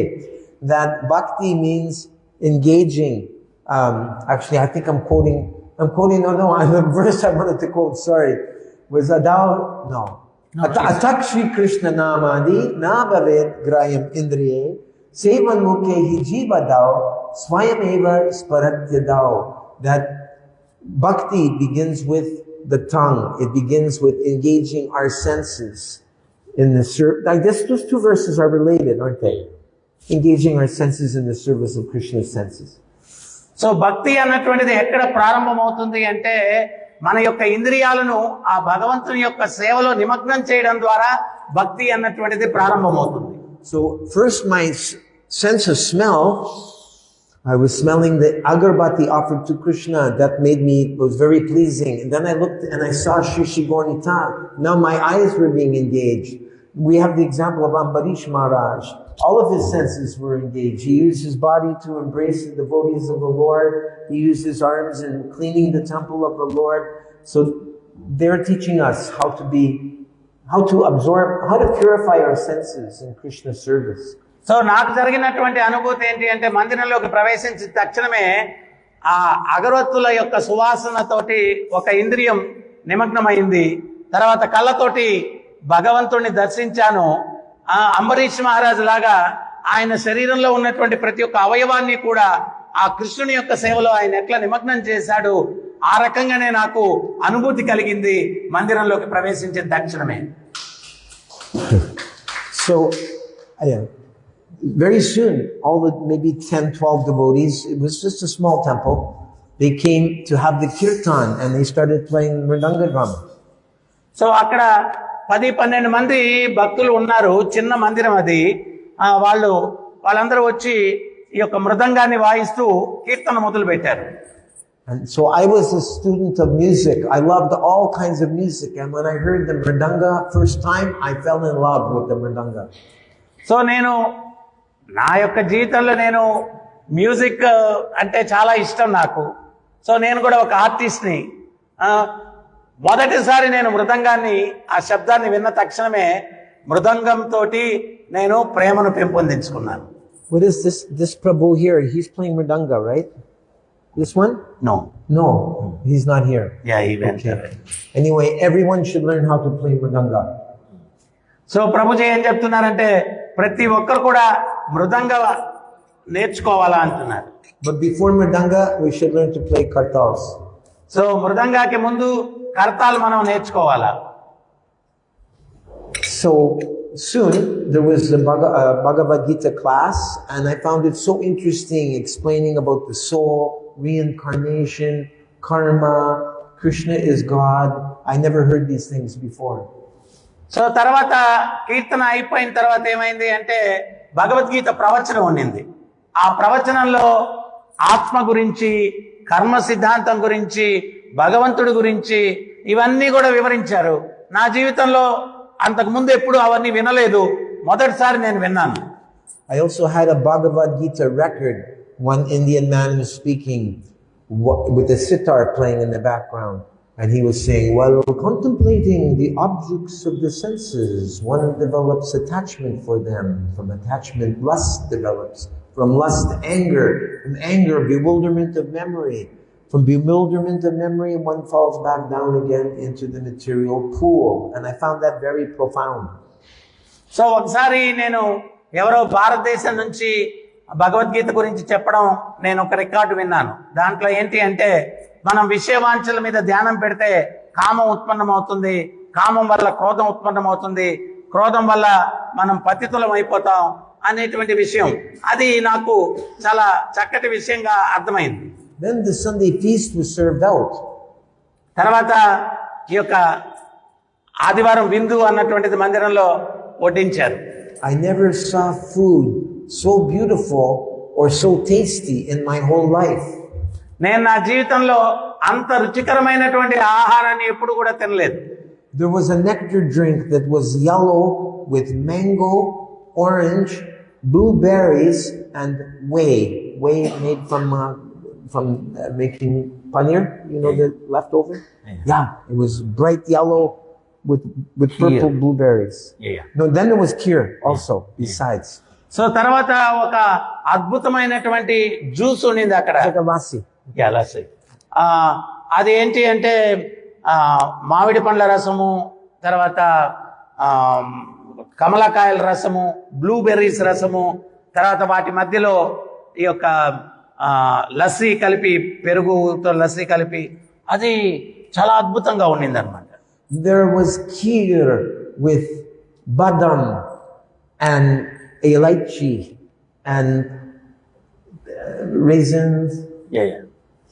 That bhakti means engaging. Actually, I think I'm quoting, the verse I wanted to quote, sorry, was Adao, no. Atak Shri Krishna Namadi, Nabhavet Grayam Indriye, Sevan Mukhe Hijiva Dao, Swayam Eva Sparatya Dao. That bhakti begins with the tongue. It begins with engaging our senses in the I guess those two verses are related, aren't they? Engaging our senses in the service of Krishna's senses. So భక్తి అన్నటువంటిది ఎక్కడ ప్రారంభమవుతుంది అంటే మన యొక్క ఇంద్రియాలను ఆ భగవంతుని యొక్క సేవలో నిమగ్నం చేయడం ద్వారా భక్తి అన్నటువంటిది ప్రారంభమవుతుంది. So first my sense of smell, I was smelling the agarbatti offered to Krishna. That was very pleasing. And then I looked and I saw Shri Shri Gaur Nitai. Now my eyes were being engaged. We have the example of Ambarish Maharaj. All of his senses were engaged. He used his body to embrace the devotees of the Lord. He used his arms in cleaning the temple of the Lord. So they're teaching us how to absorb, how to purify our senses in Krishna's service. So నాకు జరిగినటువంటి అనుభూతి ఏంటి అంటే మందిరంలోకి ప్రవేశించిన తక్షణమే ఆ అగరవత్తుల యొక్క సువాసనతోటి ఒక ఇంద్రియం నిమగ్నమైంది. తర్వాత కళ్ళతోటి భగవంతుడిని దర్శించాను. అంబరీష్ మహారాజు లాగా ఆయన శరీరంలో ఉన్నటువంటి ప్రతి ఒక్క అవయవాన్ని కూడా ఆ కృష్ణుని యొక్క సేవలో ఆయన ఎట్లా నిమగ్నం చేశాడు, ఆ రకంగానే నాకు అనుభూతి కలిగింది మందిరంలోకి ప్రవేశించిన తక్షణమే. So very soon, all the maybe 10-12 devotees, it was just a small temple, they came to have the kirtan and they started playing mridanga drama. So అక్కడ 10-12 మంది భక్తులు ఉన్నారు, చిన్న మందిరం అది. వాళ్ళందరూ వచ్చి ఈ యొక్క మృదంగాన్ని వాయిస్తూ కీర్తన మొదలు పెట్టారు. And so I was a student of music. I loved all kinds of music. And when I heard the mridanga first time, I fell in love with the mridanga. So నేను నా యొక్క జీవితంలో నేను మ్యూజిక్ అంటే చాలా ఇష్టం నాకు. So నేను కూడా ఒక ఆర్టిస్ట్ని. మొదటిసారి నేను మృదంగాన్ని, ఆ శబ్దాన్ని విన్న తక్షణమే మృదంగంతో నేను ప్రేమను పెంపొందించుకున్నాను. What is this Prabhu here? He's playing mridanga, right? This one? No. No, he's not here. Yeah, he went. Okay. Anyway, everyone should learn how to play mridanga. So Prabhuji ఏం చెప్తున్నారంటే ప్రతి ఒక్కరు కూడా మృదంగ నేర్చుకోవాలా అంటున్నారు. But before mridanga, we should learn to play kartals. So మృదంగాకి ముందు కర్తాలు మనం నేర్చుకోవాలా. So soon there was a Bhagavad Gita class, and I found it so interesting, explaining about the soul, reincarnation, karma, Krishna is God. I never heard these things before. So తర్వాత కీర్తన అయిపోయిన తర్వాత ఏమైంది అంటే భగవద్గీత ప్రవచనం ఉండింది. ఆ ప్రవచనంలో ఆత్మ గురించి, కర్మ సిద్ధాంతం గురించి, భగవంతుడి గురించి ఇవన్నీ కూడా వివరించారు. నా జీవితంలో అంతకు ముందు ఎప్పుడు అవన్నీ వినలేదు, మొదటిసారి నేను విన్నాను. I also had a Bhagavad Gita record. One Indian man was speaking with a sitar playing in the background. And he was saying, while contemplating the objects of the senses, one develops attachment for them. From attachment, lust develops. From lust, anger. From anger, bewilderment of memory. From bewilderment of memory, one falls back down again into the material pool. And I found that very profound. So ఒకసారి నేను ఎవరో భారతదేశం నుంచి భగవద్గీత గురించి చెప్పడం నేను ఒక record విన్నాను. దాంట్లో ఏంటి అంటే మనం విషయవాంఛల మీద ధ్యానం పెడితే కామం ఉత్పన్నమవుతుంది, కామం వల్ల క్రోధం ఉత్పన్నమవుతుంది, క్రోధం వల్ల మనం పతితులం అయిపోతాం అనేటువంటి విషయం. అది నాకు చాలా చక్కటి విషయంగా అర్థమైంది. Then the Sunday feast was served out. తర్వాత ఈ యొక్క ఆదివారం విందు అన్నటువంటిది మందిరంలో వడ్డించారు. I never saw food so beautiful or so tasty in my whole life. నేను నా జీవితంలో అంత రుచికరమైనటువంటి ఆహారాన్ని ఎప్పుడు కూడా తినలేదు. There was a nectar drink that was yellow with mango, orange, blueberries, and whey. Whey made from making paneer, you know, the leftover? Yeah, it was bright yellow with purple blueberries. Yeah. No, then there was kheer also, besides. So తర్వాత ఒక అద్భుతమైనటువంటి juice ఉండింది అక్కడ. It's like a lassi. Lassi. అది ఏంటి అంటే మామిడి పండ్ల రసము, తర్వాత కమలకాయల రసము, బ్లూబెర్రీస్ రసము, తర్వాత వాటి మధ్యలో ఈ యొక్క లస్సీ కలిపి, పెరుగుతో లస్సీ కలిపి, అది చాలా అద్భుతంగా ఉండింది అనమాట. There was kheer with badam and elaichi and raisins.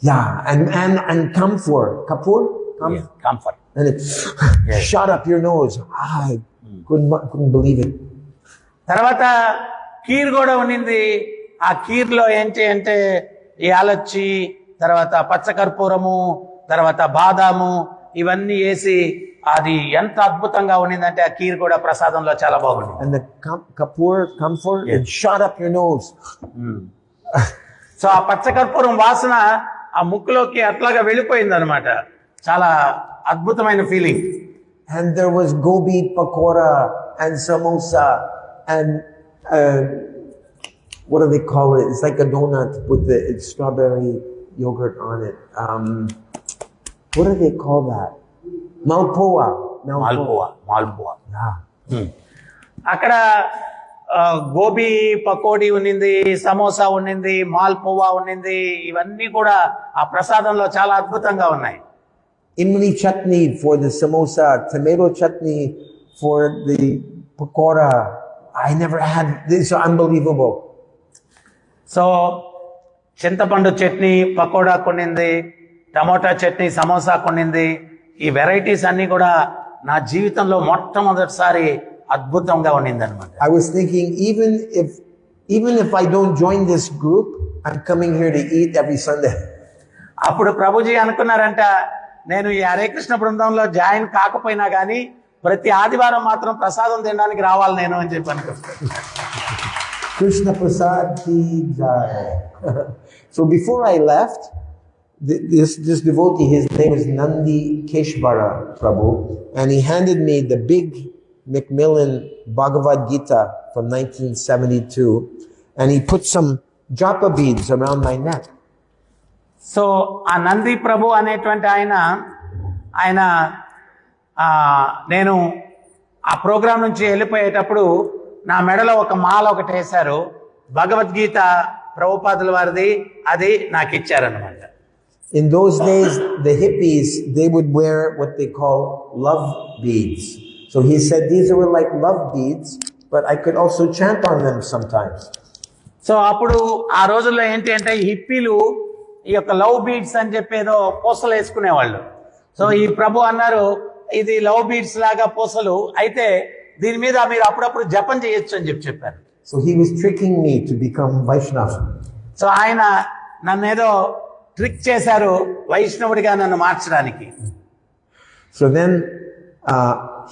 Yeah, and camphor. Kapoor? Comfort. And it shot up your nose. I couldn't believe it. తర్వాత కీర్ కూడా ఉండింది. ఆ కీర్లో ఏంటి అంటే యాలచ్చి, తర్వాత పచ్చకర్పూరము, తర్వాత బాదాము, ఇవన్నీ వేసి అది ఎంత అద్భుతంగా ఉండిందంటే ఆ కీర్ కూడా ప్రసాదంలో చాలా బాగుంది. And the camphor, it shot up your nose. So ఆ పచ్చకర్పూరం వాసన ఆ ముక్కులోకి అట్లాగా వెళ్ళిపోయింది అనమాట. చాలా అద్భుతమైన feeling. And there was gobi pakora and samosa and what do they call it? It's like a donut with it's strawberry yogurt on it. What do they call that? Malpua. Yeah. అక్కడ గోబీ పకోడీ ఉన్నింది, సమోసా ఉన్నింది, మాల్పువా ఉన్నింది. ఇవన్నీ కూడా ఆ ప్రసాదంలో చాలా అద్భుతంగా ఉన్నాయి. Imli chutney for the samosa, tomato chutney for the pakora. I never had this. Unbelievable. So చింతపండు చట్నీ పకోడా కొనింది, టమోటా చట్నీ సమోసా కొనింది. ఈ వెరైటీస్ అన్నీ కూడా నా జీవితంలో మొట్టమొదటిసారి అద్భుతంగా ఉండింది అనమాట. I was thinking, even if I don't join this group, I'm coming here to eat every Sunday. అప్పుడు ప్రభుజీ అనుకున్నారంట, నేను ఈ హరే కృష్ణ బృందంలో జాయిన్ కాకపోయినా కానీ ప్రతి ఆదివారం మాత్రం ప్రసాదం తినడానికి రావాలి నేను అని చెప్పి అనుకుంటున్నాను. Krishna Prasad ki jai. So before I left, this devotee, his name is Nandi Keshvara Prabhu, and he handed me the big Macmillan Bhagavad Gita from 1972, and he put some japa beads around my neck. So ఆ నంది ప్రభు అనేటువంటి ఆయన నేను ఆ programme నుంచి వెళ్ళిపోయేటప్పుడు నా మెడలో ఒక మాల ఒకటి వేశారు, భగవద్గీత ప్రభుపాదుల వారిది, అది నాకు ఇచ్చారనమాట. In those days, the hippies, they would wear what they call love beads. So he said these were like love beads, but I could also chant on them sometimes. So అప్పుడు ఆ రోజుల్లో ఏంటి అంటే హిప్పీలు ఈ యొక్క లవ్ బీడ్స్ అని చెప్పి ఏదో పూసలు వేసుకునేవాళ్ళు. సో ఈ ప్రభు అన్నారు, ఇది లవ్ బీడ్స్ లాగా పూసలు అయితే దీని మీద మీరు అప్పుడప్పుడు జపం చేయొచ్చు అని చెప్పారు. So he was tricking me to become Vaishnava. So ఆయన నన్ను ఏదో ట్రిక్ చేశారు వైష్ణవుడిగా నన్ను మార్చడానికి. So then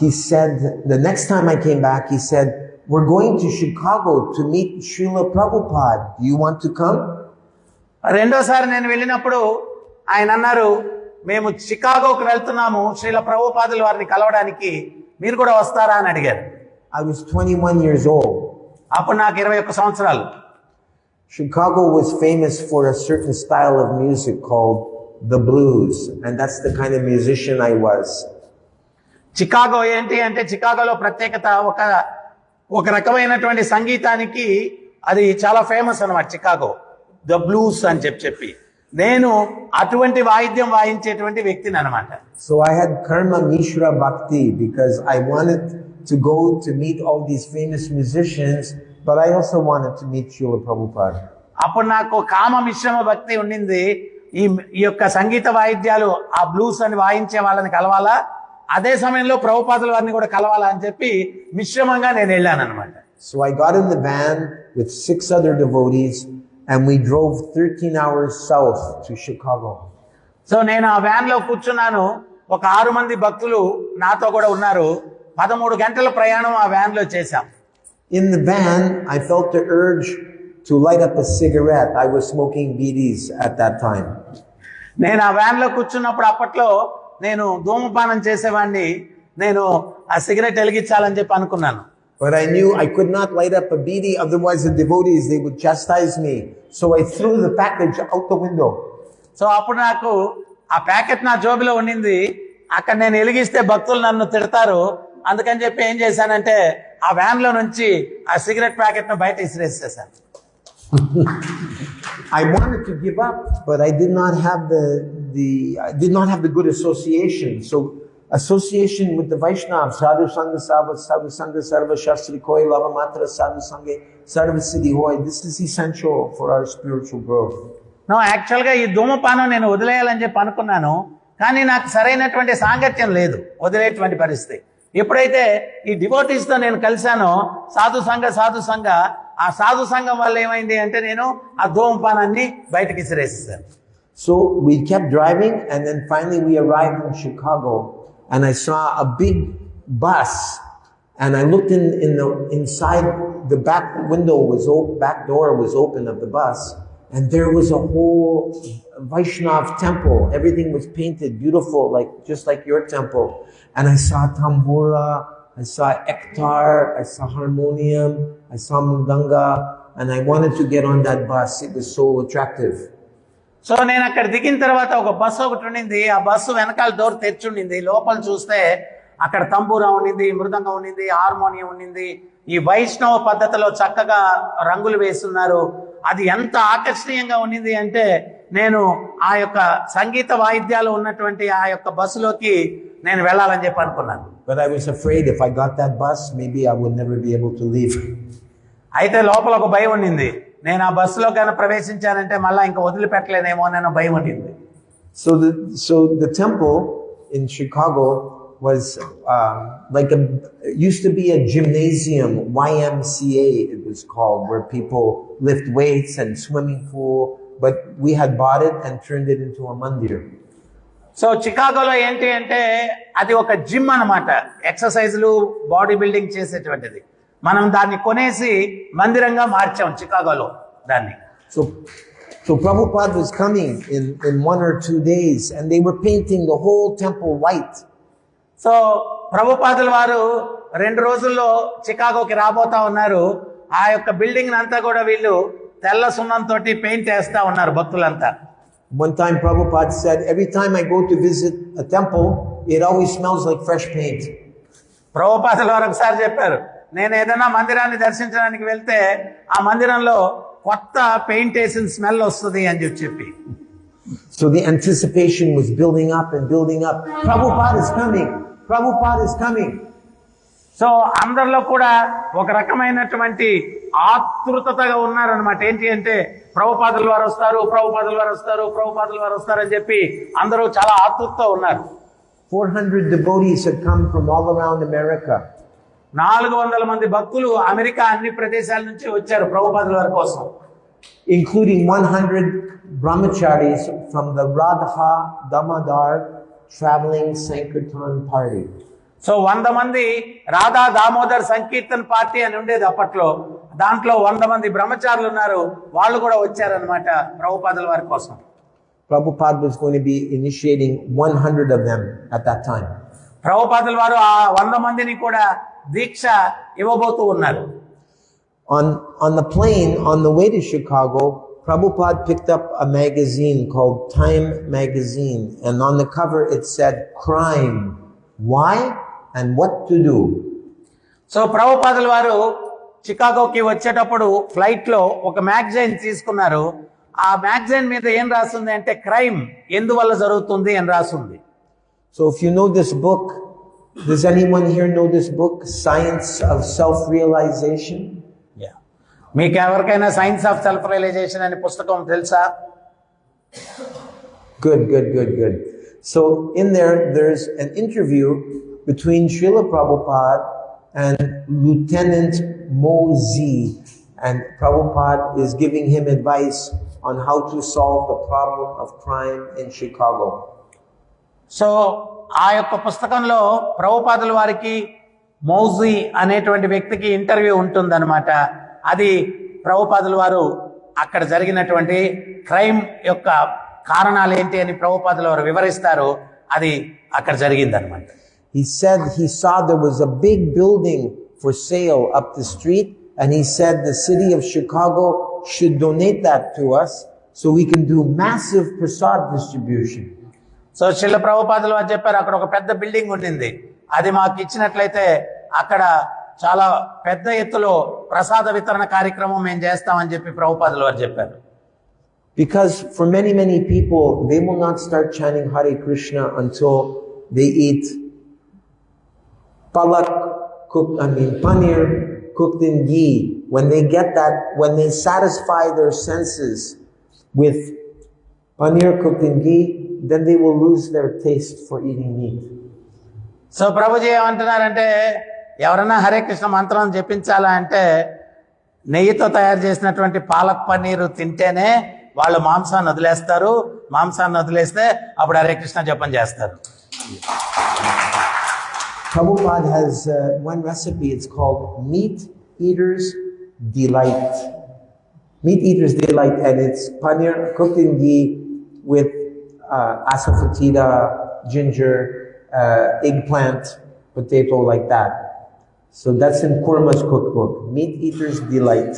he said, the next time I came back, he said, we're going to Chicago to meet Srila Prabhupada. Do you want to come? రెండోసారి నేను వెళ్ళినప్పుడు ఆయన అన్నారు, మేము చికాగోకి వెళ్తున్నాము శ్రీల ప్రభుపాదుల వారిని కలవడానికి, మీరు కూడా వస్తారా అని అడిగారు. I was 21 years old. అప్పుడు నాకు 21 సంవత్సరాలు. Chicago was famous for a certain style of music called the blues, and that's the kind of musician I was. Chicago ఏంటి అంటే చికాగోలో ప్రత్యేకత ఒక రకమైనటువంటి సంగీతానికి అది చాలా ఫేమస్ అన్నమాట చికాగో, ద బ్లూస్ అని చెప్పి నేను అటువంటి వాయిద్యం వాయించేటువంటి వ్యక్తిని అనమాట. So I had karma mishra bhakti because I wanted to go to meet all these famous musicians, but I also wanted to meet Srila Prabhupada. అప్పుడు నాకు కామ మిశ్రమ భక్తి ఉండింది. ఈ యొక్క సంగీత వాయిద్యాలు ఆ బ్లూస్ అని వాయించే వాళ్ళని కలవాలా, అదే సమయంలో ప్రభుపాదుల వారిని కూడా కలవాలా అని చెప్పి మిశ్రమంగా నేను వెళ్ళాను అనమాట. So I got in the van with 6 other devotees and we drove 13 hours south to Chicago. So నేను ఆ వ్యాన్ లో కూర్చున్నాను, ఒక 6 మంది భక్తులు నాతో కూడా ఉన్నారు. 13 గంటల ప్రయాణం ఆ వ్యాన్ లో చేశాం. In the van, I felt the urge to light up a cigarette. I was smoking bidis at that time. నేను ఆ వ్యాన్ లో కూర్చున్నప్పుడు అప్పట్లో నేను ధూమపానం చేసేవాడిని, నేను ఆ సిగరెట్ వెలిగించాలని చెప్పి అనుకున్నాను. But I knew I could not light up a bidi, otherwise the devotees, they would chastise me. So I threw the package out the window. So అప్పుడు నాకు ఆ ప్యాకెట్ నా జోబిలో ఉండింది, అక్కడ నేను వెలిగిస్తే భక్తులు నన్ను తిడతారు, అందుకని చెప్పి ఏం చేశానంటే ఆ వ్యాన్ లో నుంచి ఆ సిగరెట్ ప్యాకెట్ ను బయట ఇసిరేసేసాను. I wanted to give up, but I did not have the good association. So association with the Vaishnavas, sadhu sangha sarva shastri koi lava matra sadhu sangha sarva siddhi hoy. This is essential for our spiritual growth. No యాక్చువల్గా ఈ ధూమపానం నేను వదిలేయాలని చెప్పి అనుకున్నాను, కానీ నాకు సరైనటువంటి సాంగత్యం లేదు వదిలేటువంటి పరిస్థితి. ఎప్పుడైతే ఈ డివోటీస్తో నేను కలిశానో సాధు సంఘ ఆ సాధు సంఘం వల్ల ఏమైంది అంటే నేను ఆ ధూమపానాన్ని బయటకి ఇసిరేసేసాను. So we kept driving and then finally we arrived in Chicago and I saw a big bus and I looked inside the back window back door was open of the bus and there was a whole Vaishnav temple. Everything was painted beautiful, just like your temple. And I saw tambura, I saw ektar, I saw harmonium, I saw mridanga, and I wanted to get on that bus. It was so attractive. So నేను అక్కడ దిగిన తర్వాత ఒక bus ఒకటి ఉండింది, ఆ bus వెనకాల door తెరిచి ఉండింది. లోపల చూస్తే అక్కడ తంబూరా ఉండింది, మృదంగం ఉండింది, హార్మోనియం ఉండింది. ఈ వైష్ణవ పద్ధతిలో చక్కగా రంగులు వేస్తున్నారు. అది ఎంత ఆకర్షణీయంగా ఉండింది అంటే నేను ఆ యొక్క సంగీత వాయిద్యాలు ఉన్నటువంటి ఆ యొక్క బస్సులోకి నేను వెళ్ళాలని చెప్పి అనుకున్నాను. But I was afraid if I got that bus, maybe I would never be able to leave. అయితే లోపల ఒక భయం ఉండింది, నేను ఆ బస్సులో కనుక ప్రవేశించానంటే మళ్ళీ ఇంకా వదిలిపెట్టలేనేమో అనే భయం ఉంటుంది. So the temple in Chicago was like used to be a gymnasium, YMCA it was called, where people lift weights and swimming pool, but we had bought it and turned it into a mandir. So చికాగోలో ఏంటి అంటే అది ఒక gym అన్నమాట, ఎక్సర్సైజ్లు body building చేసేటువంటిది. మనం దాన్ని కొనేసి మందిరంగా మార్చాం చికాగోలో దాన్ని. So Prabhupada was coming in 1 or 2 days and they were painting the whole temple white. So ప్రభుపాదుల వారు 2 రోజుల్లో చికాగోకి రాబోతా ఉన్నారు. ఆ యొక్క బిల్డింగ్ అంతా కూడా వీళ్ళు తెల్ల సున్నంతో పెయింట్ చేస్తా ఉన్నారు భక్తులంతా. One time Prabhupada said, every time I go to visit a temple, it always smells like fresh paint. ప్రభుపాదుల వారు ఒకసారి చెప్పారు, నేను ఏదైనా మందిరాన్ని దర్శించడానికి వెళ్తే ఆ మందిరంలో కొత్త పెయింట్ వేసిన స్మెల్ వస్తుంది అని చెప్పి. So the anticipation was building up and building up. Prabhupada is coming. Prabhupada is coming. So అందరిలో కూడా ఒక రకమైనటువంటి ఆతృతగా ఉన్నారనమాట. ఏంటి అంటే ప్రభుపాదుల వారు వస్తారు, ప్రభుపాదుల వారు వస్తారు, ప్రభుపాదుల వారు వస్తారు అని చెప్పి అందరూ చాలా ఆతృతతో ఉన్నారు. 400 devotees had come from all around America. 400 మంది భక్తులు అమెరికా అన్ని ప్రదేశాల నుంచి వచ్చారు ప్రభుపాదుల వారి కోసం, including 100 brahmacharis from the Radha Damodar traveling Sankirtan party. So 100 మంది రాధా దామోదర్ సంకీర్తన్ పార్టీ అని ఉండేది అప్పట్లో. దాంట్లో 100 మంది బ్రహ్మచారులు ఉన్నారు, వాళ్ళు కూడా వచ్చారనమాట ప్రభుపాదుల వారి కోసం. Prabhupada was going to be initiating 100 of them at that time. ప్రభుపాదుల వారు ఆ 100 మందిని కూడా దీక్ష ఇవ్వబోతూ ఉన్నారు. On the plane on the way to Chicago, Prabhupada picked up a magazine called Time Magazine, and on the cover it said crime, why and what to do. So ప్రభుపాదుల వారు చికాగోకి వచ్చేటప్పుడు flight లో ఒక మ్యాగజైన్ తీసుకున్నారు. ఆ magazine మీద ఏం రాస్తుంది అంటే క్రైమ్ ఎందువల్ల జరుగుతుంది అని రాస్తుంది. So if you know this book, does anyone here know this book, Science of Self-Realization? మీకు ఎవరికైనా సైన్స్ ఆఫ్ సెల్ఫ్ రియలైజేషన్ అనే పుస్తకం తెలుసా? Good. So in there's an interview between Srila Prabhupada and Lieutenant Mo Z, and Prabhupada is giving him advice on how to solve the problem of crime in Chicago. So ఆ యొక్క పుస్తకంలో ప్రభుపాదుల వారికి మౌజీ అనేటువంటి వ్యక్తికి ఇంటర్వ్యూ ఉంటుందన్నమాట. అది ప్రభుపాదుల వారు అక్కడ జరిగినటువంటి క్రైమ్ యొక్క కారణాలు ఏంటి అని ప్రభుపాదుల వారు వివరిస్తారు. అది అక్కడ జరిగిందనమాట. He said he saw there was a big building for sale up the street, and he said the city of Chicago should donate that to us so we can do massive prasad distribution. So శిల ప్రభుపాదుల వారు చెప్పారు, అక్కడ ఒక పెద్ద building ఉండింది, అది మాకు ఇచ్చినట్లయితే అక్కడ చాలా పెద్ద ఎత్తులో ప్రసాద వితరణ కార్యక్రమం మేము చేస్తామని చెప్పి ప్రభుపాదుల వారు చెప్పారు. Because for many people, they will not start chanting Hare Krishna until they eat paneer cooked in ghee. When they get that, when they satisfy their senses with paneer cooked in ghee, then they will lose their taste for eating meat. So Prabhuji ఏమంటున్నారంటే, ఎవరైనా హరే కృష్ణ మంత్రం జపించాలా అంటే నెయ్యితో తయారు చేసినటువంటి పాలక్ పన్నీరు తింటేనే వాళ్ళు మాంసాన్ని వదిలేస్తారు. మాంసాన్ని వదిలేస్తే అప్పుడు హరే కృష్ణ జపం చేస్తారు. Prabhupada has one recipe, it's called Meat Eater's Delight. Meat Eater's Delight, and it's paneer cooked in ghee with asafoetida, ginger, eggplant, potato, like that. So that's in Kurma's cookbook, Meat Eater's Delight.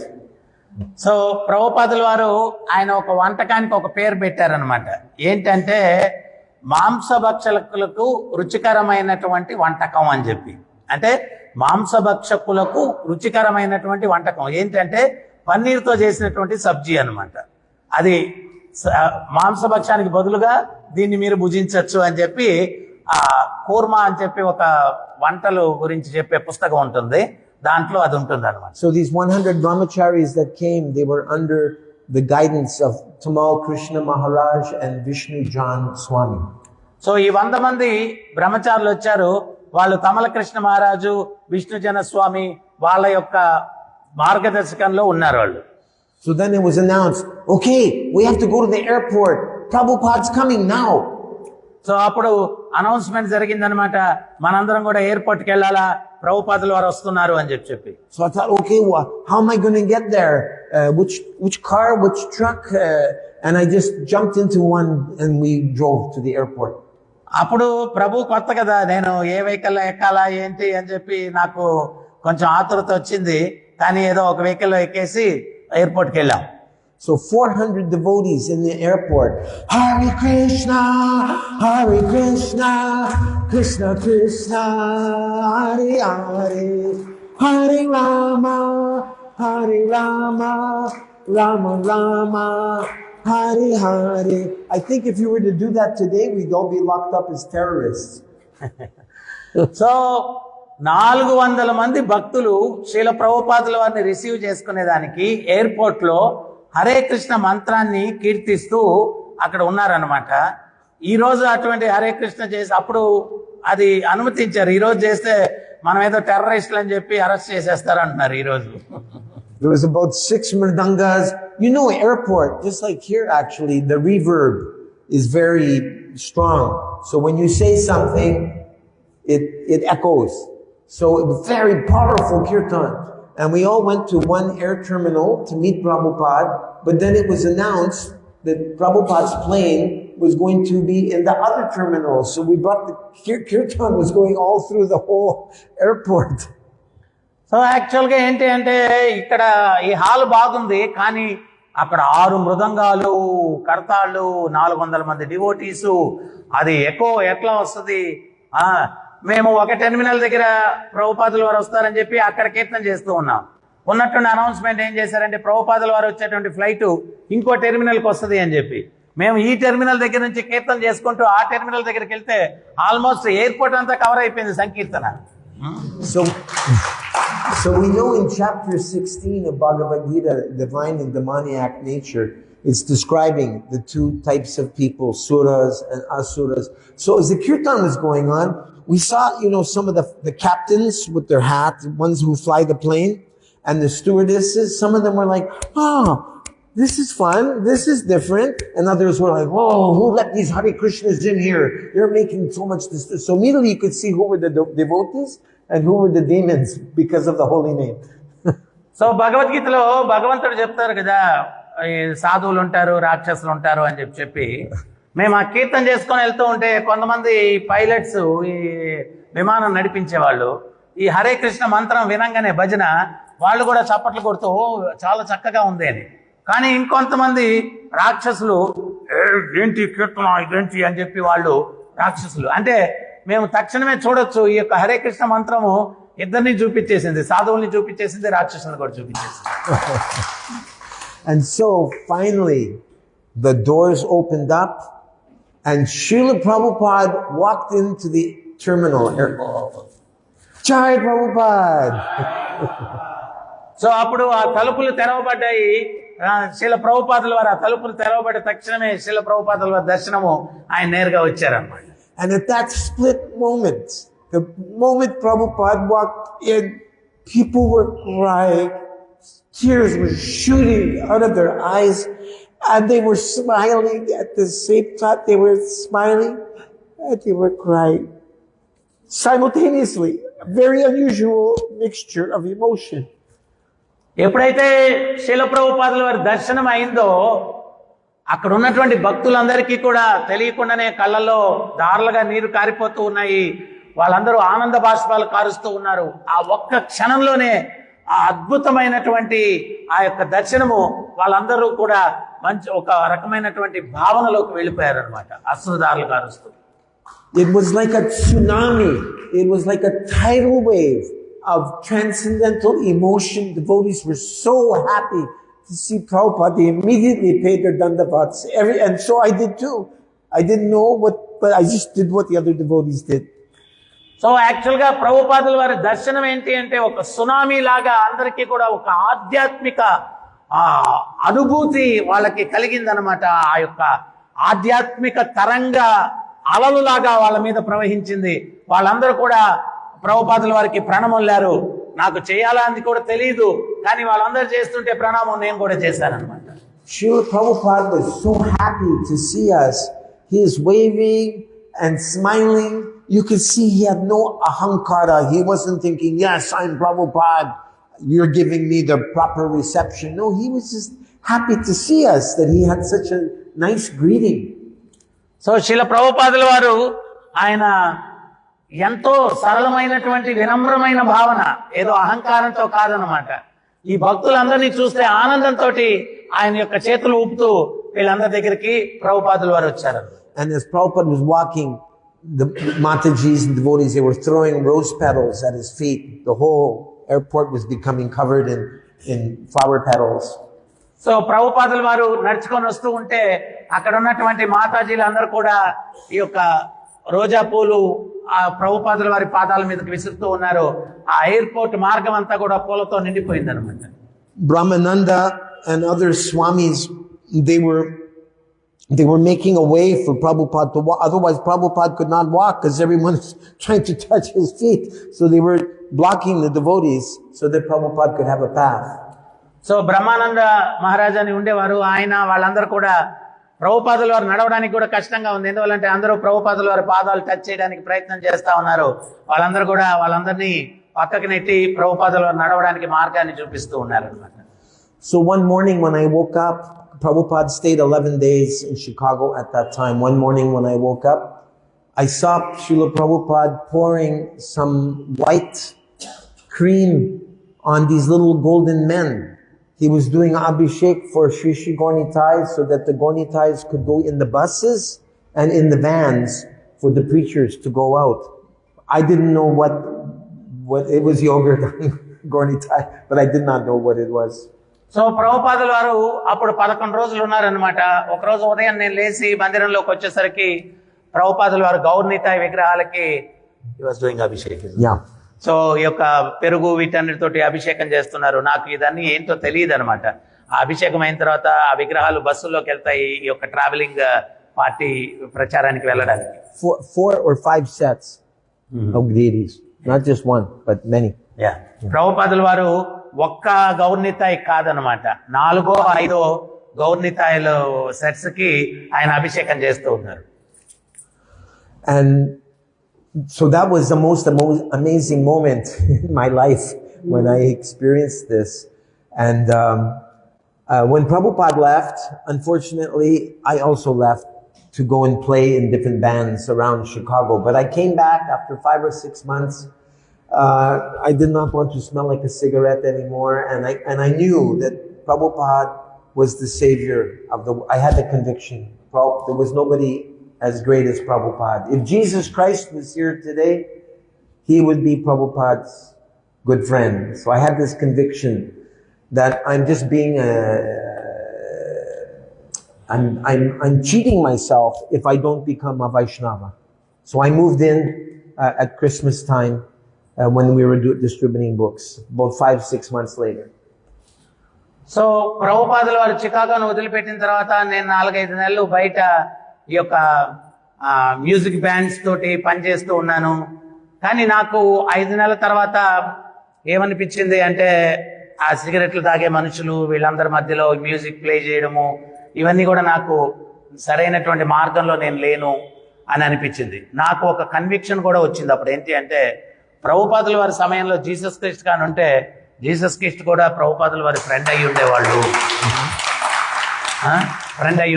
So ప్రభుపాదుల వారు ఆయన ఒక వంటకానికి ఒక పేరు పెట్టారనమాట. ఏంటంటే మాంసభక్షకులకు రుచికరమైనటువంటి వంటకం అని చెప్పి. అంటే మాంసభక్షకులకు రుచికరమైనటువంటి వంటకం ఏంటంటే పన్నీర్తో చేసినటువంటి సబ్జీ అనమాట. అది మాంసభక్షానికి బదులుగా దీన్ని మీరు భుజించవచ్చు అని చెప్పి కూర్మా అని చెప్పి ఒక వంటలు గురించి చెప్పే పుస్తకం ఉంటుంది, దాంట్లో అది ఉంటుంది అనమాట. So these 100 brahmacharis that came, they were under the guidance of Tamal Krishna Maharaj and Vishnu Jan Swami. So ఈ 100 మంది బ్రహ్మచారులు వచ్చారు. వాళ్ళు తమల కృష్ణ మహారాజు, విష్ణుజన స్వామి వాళ్ళ యొక్క మార్గదర్శకంలో ఉన్నారు వాళ్ళు. So then it was announced, okay, we have to go to the airport. Prabhupada's coming now. So అప్పుడు అనౌన్స్మెంట్ జరిగిందనమాట, మనందరం కూడా ఎయిర్పోర్ట్కి వెళ్ళాలా, ప్రభుపాదుల వారు వస్తున్నారు అని చెప్పి. So I thought, okay, well, how am I going to get there? Which car, which truck? And I just jumped into one and we drove to the airport. అప్పుడు ప్రభు కొత్త కదా, నేను ఏ వెహికల్ ఎక్కాలా ఏంటి అని చెప్పి నాకు కొంచెం ఆతురత వచ్చింది. కానీ ఏదో ఒక వెహికల్లో ఎక్కేసి ఎయిర్పోర్ట్కి వెళ్ళాం. So 400 devotees in the airport. Hare Krishna, Hare Krishna, Krishna Krishna, Hare Hare, Hare Rama, Hare Rama, Rama Rama, Hare Hare. I think if you were to do that today, we'd all be locked up as terrorists. So 400 మంది భక్తులు శ్రీల ప్రభుపాదుల వారిని receive చేసుకునేదానికి airport లో హరే కృష్ణ మంత్రాన్ని కీర్తిస్తూ అక్కడ ఉన్నారనమాట. ఈ రోజు అటువంటి హరే కృష్ణ చేసి అప్పుడు అది అనుమతించారు. ఈ రోజు చేస్తే మనం ఏదో టెర్రరిస్టులు అని చెప్పి అరెస్ట్ చేసేస్తారు అంటున్నారు ఈ రోజు. There was about 6 mridangas. You know, airport, just like here actually, the reverb is very strong. So when you say something, it echoes. So it was very powerful kirtan. And we all went to one air terminal to meet Prabhupada, but then it was announced that Prabhupada's plane was going to be in the other terminal. So we brought the kirtan was going all through the whole airport. So యాక్చువల్గా ఏంటి అంటే ఇక్కడ ఈ hall బాగుంది, కానీ అక్కడ 6 మృదంగాలు, కర్తాళ్ళు, 400 మంది డివోటీసు, అది ఎట్లా వస్తుంది. మేము ఒక టెర్మినల్ దగ్గర ప్రభుపాదుల వారు వస్తారని చెప్పి అక్కడ కీర్తన చేస్తూ ఉన్నాం. ఉన్నటువంటి అనౌన్స్మెంట్ ఏం చేశారంటే ప్రభుపాదుల వారు వచ్చేటువంటి ఫ్లైట్ ఇంకో టెర్మినల్కి వస్తుంది అని చెప్పి, మేము ఈ టెర్మినల్ దగ్గర నుంచి కీర్తన చేసుకుంటూ ఆ టెర్మినల్ దగ్గరికి వెళ్తే ఆల్మోస్ట్ ఎయిర్పోర్ట్ అంతా కవర్ అయిపోయింది సంకీర్తన. So we know in chapter 16 of Bhagavad Gita, divine and demoniac nature, it's describing the 2 types of people, suras and asuras. So as the kirtan was going on, we saw, some of the captains with their hat, the ones who fly the plane, and the stewardesses. Some of them were like, oh, this is fun, this is different. And others were like, oh, who let these Hare Krishnas in here? They're making so much disturbance. So immediately you could see who were the devotees and who were the demons because of the holy name. So భగవద్గీతలో భగవంతుడు చెప్తారు కదా, ఈ సాధువులు ఉంటారు, రాక్షసులు ఉంటారు అని చెప్పి మేము ఆ కీర్తన చేసుకొని వెళ్తూ ఉంటే కొంతమంది పైలట్స్, ఈ విమానం నడిపించే వాళ్ళు, ఈ హరే కృష్ణ మంత్రం వినంగానే భజన వాళ్ళు కూడా చప్పట్లు కొడుతూ చాలా చక్కగా ఉంది అని. కానీ ఇంకొంతమంది రాక్షసులు ఏంటి కీర్తన ఇదేంటి అని చెప్పి వాళ్ళు రాక్షసులు అంటే మేము తక్షణమే చూడొచ్చు ఈ యొక్క హరే కృష్ణ మంత్రము ఇద్దరిని చూపించేసింది, సాధువుల్ని చూపించేసింది, రాక్షసులను కూడా చూపించేసింది. And so finally the doors opened up and Srila Prabhupada walked into the terminal. Jai Prabhupada! So అప్పుడు ఆ తలుపులు తెరవబడ్డాయి. శీల ప్రభుపాదుల వారు ఆ తలుపులు తెరవబడ్డ తక్షణమే శీల ప్రభుపాదుల వారి దర్శనము ఆయన నేరుగా వచ్చారన్నమాట. And at that split moment, the moment Prabhupada walked in, people were crying, tears were shooting out of their eyes, and they were smiling at the same time. They were smiling and they were crying simultaneously. A very unusual mixture of emotion. ఎప్పుడైతే శీల ప్రభుపాదుల వారి దర్శనం అయిందో అక్కడ ఉన్నటువంటి భక్తులందరికీ కూడా తెలియకుండానే కళ్ళల్లో దారులుగా నీరు కారిపోతూ ఉన్నాయి. వాళ్ళందరూ ఆనంద బాష్పాలు కారుస్తూ ఉన్నారు. ఆ ఒక్క క్షణంలోనే ఆ అద్భుతమైనటువంటి ఆ యొక్క దర్శనము వాళ్ళందరూ కూడా మంచి ఒక రకమైనటువంటి భావనలోకి వెళ్ళిపోయారు అనమాట, అశ్రుదారులు కారుస్తూ. It was like a tsunami. It was like a tidal wave of transcendental emotion. Devotees were so happy to see Prabhupada. They immediately paid their dandavats. And so I did too. I didn't know but I just did what the other devotees did. So యాక్చువల్గా ప్రభుపాదుల వారి దర్శనం ఏంటి అంటే ఒక tsunami లాగా అందరికీ కూడా ఒక ఆధ్యాత్మిక అనుభూతి వాళ్ళకి కలిగిందనమాట. ఆ యొక్క ఆధ్యాత్మిక తరంగ అలలులాగా వాళ్ళ మీద ప్రవహించింది. వాళ్ళందరూ కూడా ప్రభుపాదుల వారికి ప్రణామొల్లారు. నాకు చేయాలని కూడా తెలియదు, కానీ వాళ్ళందరూ చేస్తుంటే ప్రణామం నేను కూడా చేశానన్నమాట. Srila Prabhupada was so happy to see us. He is waving and smiling. You could see he had no ahankara. He wasn't thinking, yes, I'm Prabhupada, you're giving me the proper reception. No, he was just happy to see us, that he had such a nice greeting. So శిల ప్రభుపాదుల వారు ఆయన ఎంతో సరళమైనటువంటి వినమ్రమైన భావన, ఏదో అహంకారంతో కాదనమాట. ఈ భక్తులందరినీ చూస్తే ఆనందంతో ఆయన యొక్క చేతులు ఊపుతూ వీళ్ళందరి దగ్గరికి ప్రభుపాదుల వారు వచ్చారు. And as Prabhupada was walking, the Matajis and devotees, they were throwing rose petals at his feet. The whole airport was becoming covered in flower petals. So ప్రభుపాదుల వారు నడుచుకొని వస్తూ ఉంటే అక్కడ ఉన్నటువంటి మాతాజీలు అందరూ కూడా ఈ యొక్క రోజా పూలు ఆ ప్రభుపాదుల వారి పాదాల మీదకి విసురుతూ ఉన్నారు. ఆ ఎయిర్పోర్ట్ మార్గం అంతా కూడా పూలతో నిండిపోయింది అనమాట. Brahmananda and other swamis, they were making a way for Prabhupada to walk. Otherwise, Prabhupada could not walk because everyone was trying to touch his feet. So they were blocking the devotees so that Prabhupada could have a path. So Brahmananda Maharaj అని ఉండేవారు. ఆయన వాళ్ళందరూ కూడా ప్రభుపాదుల వారు నడవడానికి కూడా కష్టంగా ఉంది. ఎందువల్లంటే అందరూ ప్రభుపాదుల వారి పాదాలు టచ్ చేయడానికి ప్రయత్నం చేస్తా ఉన్నారు. వాళ్ళందరూ కూడా వాళ్ళందరినీ పక్కకి నెట్టి ప్రభుపాదుల వారు నడవడానికి మార్గాన్ని చూపిస్తూ ఉన్నారు అన్నమాట. So one morning when I woke up, Prabhupada stayed 11 days in Chicago at that time. One morning when I woke up, I saw Srila Prabhupada pouring some white cream on these little golden men. He was doing abhishek for Sri Sri Gaurnitais so that the Gaurnitais could go in the buses and in the vans for the preachers to go out. I didn't know what it was, yogurt Gaurnitai, but I did not know what it was. So ప్రభుపాదుల వారు అప్పుడు 11 రోజులు ఉన్నారనమాట. ఒకరోజు ఉదయం నేను లేచి మందిరంలోకి వచ్చేసరికి ప్రభుపాదుల వారు గౌర్నితాయి విగ్రహాలకి అభిషేకం, సో ఈ యొక్క పెరుగు వీటన్నిటితోటి అభిషేకం చేస్తున్నారు. నాకు ఇదన్నీ ఏంటో తెలియదు అనమాట. ఆ అభిషేకం అయిన తర్వాత ఆ విగ్రహాలు బస్సుల్లోకి వెళ్తాయి ఈ యొక్క ట్రావెలింగ్ పార్టీ ప్రచారానికి వెళ్ళడానికి. 4 or 5 sets of deities, not just one, but many. ప్రభుపాదుల వారు ఒక్క గౌర్నితాయి కాదనమాట, 4 or 5 గౌర్నితాయిలు సెట్స్ కి ఆయన అభిషేకం చేస్తూ ఉన్నారు. And so that was the most amazing moment in my life when I experienced this. And when Prabhupada left, unfortunately, I also left to go and play in different bands around Chicago. But I came back after 5 or 6 months. I did not want to smell like a cigarette anymore. And I knew that Prabhupada was the savior of I had the conviction. There was nobody as great as Prabhupada. If Jesus Christ was here today, he would be Prabhupada's good friend. So I had this conviction that I'm just being I'm cheating myself if I don't become a Vaishnava. So I moved in at Christmas time when we were distributing books, about 5-6 months later. So ప్రభుపాదుల వారు చికాగోను వదిలిపెట్టిన తర్వాత నేను 4-5 నెలలు బయట ఈ యొక్క music bands తోటి పనిచేస్తూ ఉన్నాను. కానీ నాకు 5 నెలల తర్వాత ఏమనిపించింది అంటే ఆ సిగరెట్లు తాగే మనుషులు వీళ్ళందరి మధ్యలో మ్యూజిక్ ప్లే చేయడము ఇవన్నీ కూడా నాకు సరైనటువంటి మార్గంలో నేను లేను అని అనిపించింది. నాకు ఒక కన్విక్షన్ కూడా వచ్చింది అప్పుడు. ఏంటి అంటే ప్రభుపాదుల వారి సమయంలో జీసస్ క్రిస్ట్ కాని ఉంటే జీసస్ క్రిస్ట్ కూడా ప్రభుపాదుల వారి ఫ్రెండ్ అయి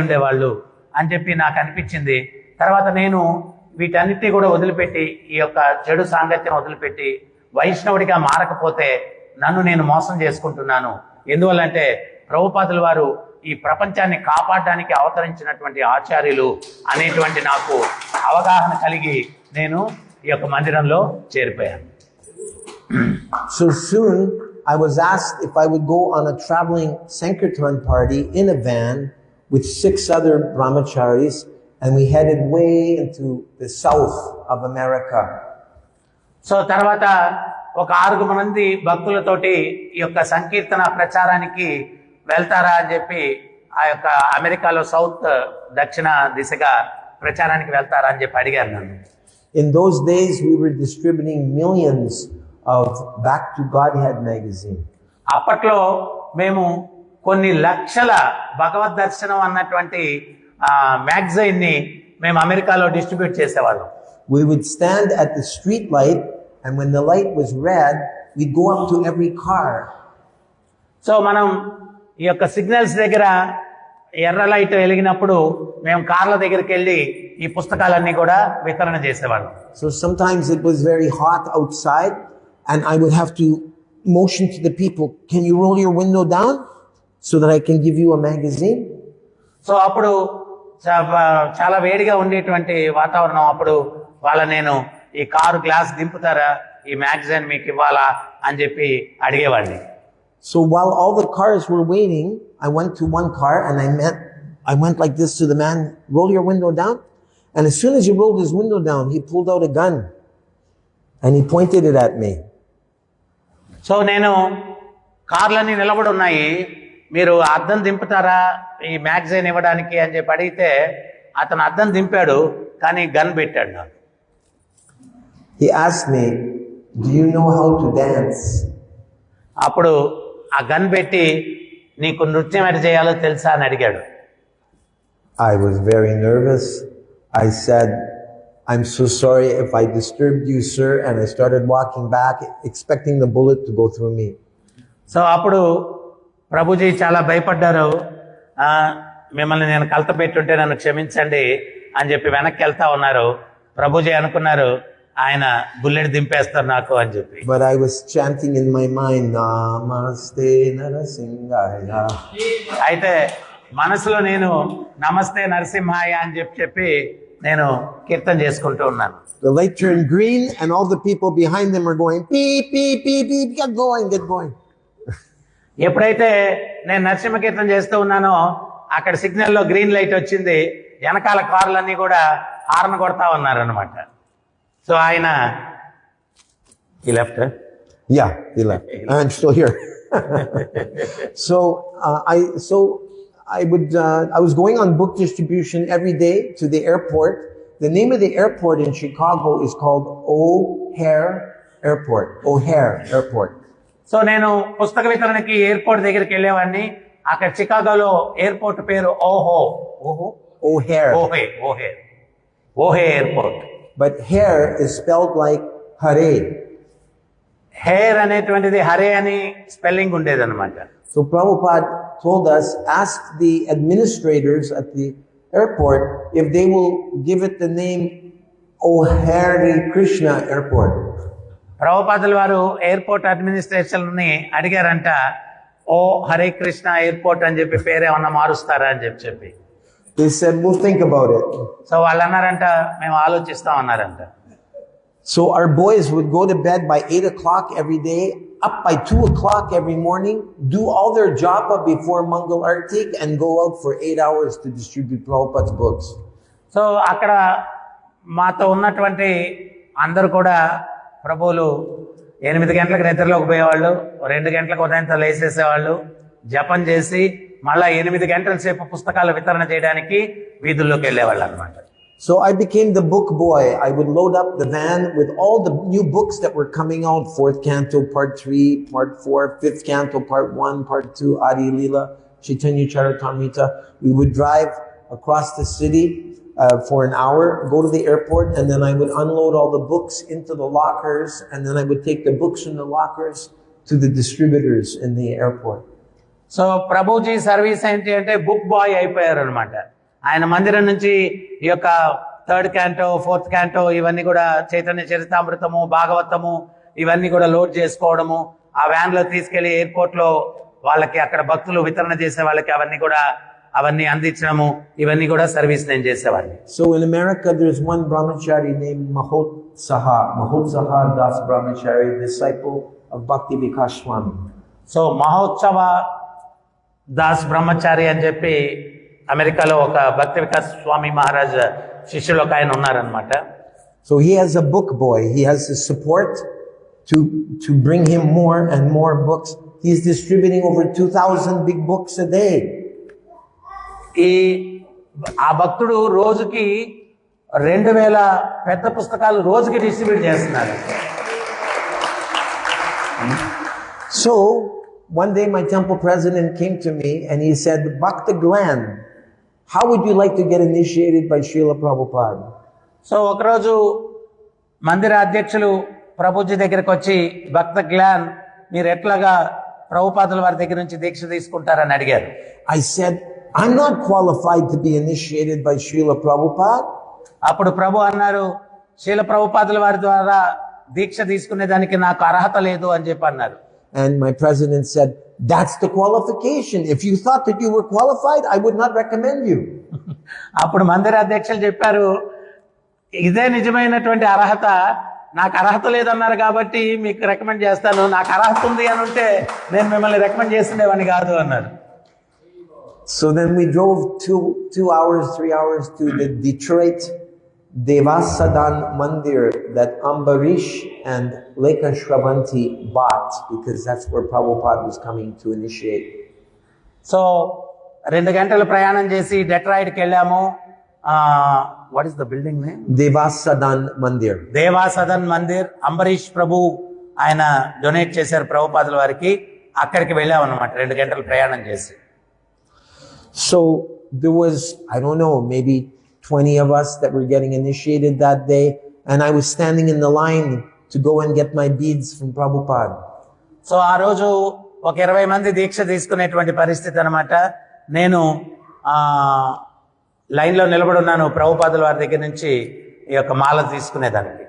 ఉండేవాళ్ళు అని చెప్పి నాకు అనిపించింది. తర్వాత నేను వీటన్నిటినీ కూడా వదిలిపెట్టి ఈ యొక్క చెడు సాంగత్యం వదిలిపెట్టి వైష్ణవుడిగా మారకపోతే నన్ను నేను మోసం చేసుకుంటున్నాను. ఎందువల్లంటే ప్రభుపాదుల వారు ఈ ప్రపంచాన్ని కాపాడడానికి అవతరించినటువంటి ఆచార్యులు అనేటువంటి నాకు అవగాహన కలిగి నేను ఈ యొక్క మందిరంలో చేరిపోయాను. So soon I was asked if I would go on a traveling Sankirtan party in a van with 6 other brahmacharis, and we headed way into the south of America. So తర్వాత ఒక 6 మంది భక్తులతోటి ఈ యొక్క సంకీర్తన ప్రచారానికి వెళ్తారా అని చెప్పి ఆ యొక్క అమెరికాలో సౌత్ దక్షిణ దిశగా ప్రచారానికి వెళ్తారా అని చెప్పి అడిగారు నన్ను. In those days, we were distributing millions of Back to Godhead magazine. అప్పట్లో మేము కొన్ని లక్షల భగవద్ దర్శనం అన్నటువంటి మ్యాగజైన్ ని మేము అమెరికాలో డిస్ట్రిబ్యూట్ చేసేవాళ్ళం. We would stand at the street light, and when the light was red, we'd go up to every car. So మనం ఈ యొక్క సిగ్నల్స్ దగ్గర ఎర్ర లైట్ వెలిగినప్పుడు మేము కార్ల దగ్గరికి వెళ్ళి ఈ పుస్తకాలన్నీ కూడా వితరణ చేసేవాళ్ళం. So sometimes it was very hot outside, and I would have to motion to the people, "Can you roll your window down so that I can give you a magazine?" So అప్పుడు చాలా వేడిగా ఉండేటువంటి వాతావరణం. అప్పుడు నేను ఈ car glass దింపుతారా, ఈ magazine మీకు ఇవ్వాలా అని చెప్పి అడిగేవాడిని. So while all the cars were waiting, I went to one car and I went like this to the man, "Roll your window down." And as soon as he rolled his window down, he pulled out a gun and he pointed it at me. So నేను కార్లన్నీ నిలబడి ఉన్నాయి, మీరు అద్దం దింపుతారా ఈ magazine ఇవ్వడానికి అని చెప్పి అడిగితే అతను అద్దం దింపాడు, కానీ గన్ పెట్టాడు నాకు. He asked me, "Do you know how to dance?" అప్పుడు ఆ గన్ పెట్టి నీకు నృత్యం ఎట్లా చేయాలో తెలుసా అని అడిగాడు. I was very nervous. I said, "I'm so sorry if I disturbed you, sir," and I started walking back, expecting the bullet to go through me. So అప్పుడు ప్రభుజీ చాలా భయపడ్డారు. మిమ్మల్ని నేను కలత పెట్టుంటే నన్ను క్షమించండి అని చెప్పి వెనక్కి వెళ్తా ఉన్నారు. ప్రభుజీ అనుకున్నారు ఆయన బుల్లెట్ దింపేస్తారు నాకు అని చెప్పి. But I was chanting in my mind, "Namaste Narasimhaya." అయితే మనసులో నేను నమస్తే నరసింహాయ అని చెప్పి నేను కీర్తన చేసుకుంటూ ఉన్నాను. The light turned green and all the people behind them are going, "Beep, beep, beep, beep, get going, get going." ఎప్పుడైతే నేను నరసింహ కీర్తన చేస్తూ ఉన్నానో అక్కడ సిగ్నల్లో గ్రీన్ లైట్ వచ్చింది. వెనకాల కార్లన్నీ కూడా హార్న్ కొడతా ఉన్నారు అనమాట. సో ఆయన he left. Yeah, he left. I'm still here. So I was going on book distribution every day to the airport. The name of the airport in Chicago is called O'Hare Airport. O'Hare Airport. So నేను పుస్తక వితరణకి airport దగ్గరికి వెళ్ళేవాడిని. అక్కడ చికాగోలో airport పేరు O'Hare. O'Hare airport. But hair is spelled like Hare. Hair అనేటువంటిది హరే అని spelling ఉండేది అనమాట. So Prabhupada told us, ask the administrators at the airport if they will give it the name O'Hare Krishna Airport. ప్రభుపాదుల వారు airport administration ని అడిగారంట, ఓ Hare Krishna airport అని చెప్పి పేరేమన్నా మారుస్తారా అని చెప్పి. They said, "We'll think about it." So వాళ్ళు అన్నారంట, మేము ఆలోచిస్తాం అన్నారంట. So our boys would go to bed by 8 o'clock every day, up by 2 o'clock every morning, do all their japa before Mangal Artik, and go out for 8 hours to distribute Prabhupada's books. So అక్కడ మాతో ఉన్నటువంటి అందరు కూడా ప్రభువులు 8 గంటలకు నిద్రలోకి పోయేవాళ్ళు, 2 గంటలకు ఉదయంతో లేసేసేవాళ్ళు, జపం చేసి మళ్ళా 8 గంటల సేపు పుస్తకాల వితరణ చేయడానికి వీధుల్లోకి వెళ్ళేవాళ్ళు అనమాట. So I became the book boy. I would load up the van with all the new books that were coming out, 4th Canto, Part 3, Part 4, 5th Canto, Part 1, Part 2, Adi Leela, Chaitanya Charitamrita. We would drive across the city for an hour, go to the airport, and then I would unload all the books into the lockers, and then I would take the books from the lockers to the distributors in the airport. So Prabhuji service ఏంటి అంటే book bye అయిపోయారు అనమాట. ఆయన మందిరం నుంచి ఈ యొక్క 3rd canto 4th canto ఇవన్నీ కూడా చైతన్య చరితామృతము, భాగవతము ఇవన్నీ కూడా లోడ్ చేసుకోవడము, ఆ వ్యాన్ లో తీసుకెళ్లి ఎయిర్పోర్ట్ లో వాళ్ళకి అక్కడ భక్తులు వితరణ చేసే వాళ్ళకి అవన్నీ అందించడము, ఇవన్నీ కూడా సర్వీస్ నేను చేసేవాడిని. So in America there's one brahmachari named Mahotsaha Das Brahmachari, disciple of Bhakti Vikas Swami. So మహోత్సవ దాస్ బ్రహ్మచారి అని చెప్పి అమెరికాలో ఒక భక్తి వికాస్ స్వామి మహారాజ్ శిష్యులు ఒక ఆయన ఉన్నారనమాట. So he has a book boy. He has the support to bring him more and more books. He's distributing over 2,000 big books a day. ఆ భక్తుడు రోజుకి 2,000 పెద్ద పుస్తకాలు రోజుకి డిస్ట్రిబ్యూట్ చేస్తున్నారు. So one day my temple president came to me and he said, Bhakta Glenn, how would you like to get initiated by Srila Prabhupada? So ఒకరోజు మందిర అధ్యక్షులు ప్రభుజీ దగ్గరికి వచ్చి, భక్త గ్లాన్ మీరు ఎట్లాగా ప్రభుపాదుల వారి దగ్గర నుంచి దీక్ష తీసుకుంటారని అడిగారు. I said, I'm not qualified to be initiated by Srila Prabhupada. అప్పుడు ప్రభు అన్నారు, శ్రీల ప్రభుపాదుల వారి ద్వారా దీక్ష తీసుకునే దానికి నాకు అర్హత లేదు అని చెప్పి అన్నారు. And my president said, that's the qualification. If you thought that you were qualified, I would not recommend you. అప్పుడు మందిర అధ్యక్షులు చెప్పారు, ఇదే నిజమైనటువంటి అర్హత, నాకు అర్హత లేదన్నారు కాబట్టి మీకు రికమెండ్ చేస్తాను, నాకు అర్హత ఉంది అని ఉంటే నేను మిమ్మల్ని రికమెండ్ చేస్తుండేవాడిని కాదు అన్నారు. So then we drove 2 hours, 3 hours to the Detroit Devasadan Mandir that Ambarish and Lekha Shravanti bought because that's where Prabhupada was coming to initiate. So 2 గంటలు ప్రయాణం చేసి డెట్రాయిడ్కి వెళ్ళాము. What is the building name? Devasadan Mandir. Devasadan Mandir. Ambarish Prabhu ఆయన donate చేశారు ప్రభుపాదుల వారికి. అక్కడికి వెళ్ళాము అన్నమాట 2 గంటలు ప్రయాణం చేసి. So there was, I don't know, maybe 20 of us that were getting initiated that day, and I was standing in the line to go and get my beads from Prabhupada. So ఆ రోజు ఒక 20 మంది దీక్ష తీసుకునేటువంటి పరిస్థితి అన్నమాట. నేను లైన్లో నిలబడి ఉన్నాను ప్రభుపాదుల వారి దగ్గర నుంచి ఈ యొక్క మాల తీసుకునేదానికి.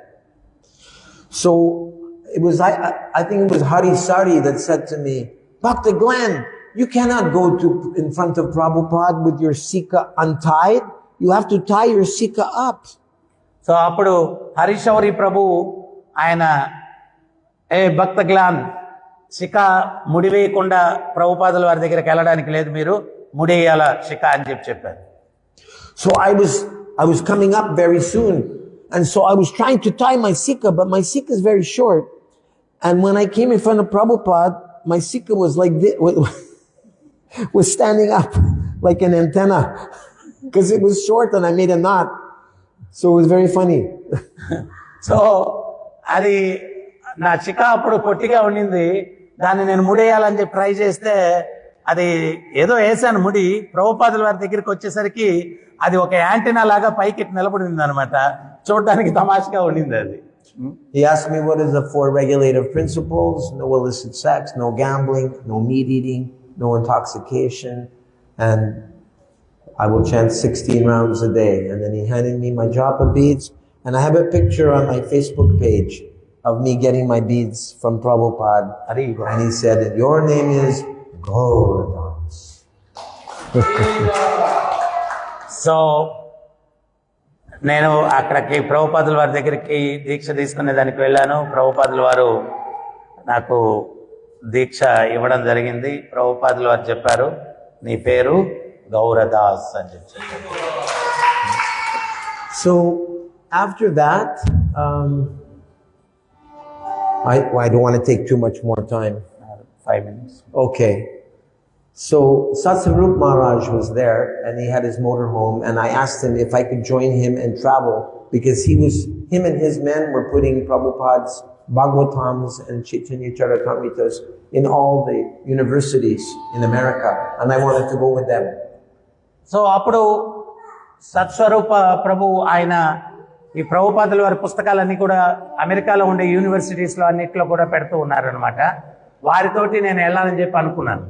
So it was, I think it was Hari Sari that said to me, Bhakta Glenn, you cannot go in front of Prabhupada with your sikha untied. You have to tie your sikha up. So అప్పుడు హరిశౌరి ప్రభు ఆయన, భక్త గ్లాన్, శిఖ ముడివేయకుండా ప్రభుపాదుల వారి దగ్గరికి వెళ్ళడానికి లేదు, మీరు ముడేయాల శిఖ అని చెప్పారు. So I was coming up very soon, and so I was trying to tie my sikha, but my sikha is very short. And when I came in front of Prabhupada, my sikha was like this, was standing up like an antenna because it was short and I made a knot. So it was very funny. So అది నా శిఖ అప్పుడు పొట్టిగా ఉండింది, దాన్ని నేను ముడేయాలని చెప్పి try చేస్తే అది ఏదో వేసాను ముడి, ప్రభుపాదుల వారి దగ్గరికి వచ్చేసరికి అది ఒక యాంటీనా లాగా పైకి నిలబడింది అనమాట. చూడడానికి తమాషగా ఉండింది అది. He asked me what is the 4 regulative principles: no illicit sex, no gambling, no meat eating, no intoxication, and I will chant 16 rounds a day. And then he handed me my japa beads, and I have a picture on my Facebook page of me getting my beads from Prabhupada. And he said, your name is Gauradas. So నేను అక్కడికి ప్రభుపాదుల వారి దగ్గరికి దీక్ష తీసుకునే దానికి వెళ్ళాను. ప్రభుపాదుల వారు నాకు దీక్ష ఇవ్వడం జరిగింది. ప్రభుపాదుల వారు చెప్పారు, నీ పేరు గౌరదాస్ అని చెప్పారు. So after that, I don't want to take too much more time. 5 minutes. Okay. So Satsarup Maharaj was there and he had his motorhome, and I asked him if I could join him and travel because him and his men were putting Prabhupada's Bhagavatams and Chaitanya Charitamritas in all the universities in America, and I wanted to go with them. So అప్పుడు సత్స్వరూప ప్రభు ఆయన ఈ ప్రభుపాదుల వారి పుస్తకాలన్నీ కూడా అమెరికాలో ఉండే యూనివర్సిటీస్లో అన్నిట్లో కూడా పెడుతూ ఉన్నారనమాట. వారితోటి నేను వెళ్ళాలని చెప్పి అనుకున్నాను.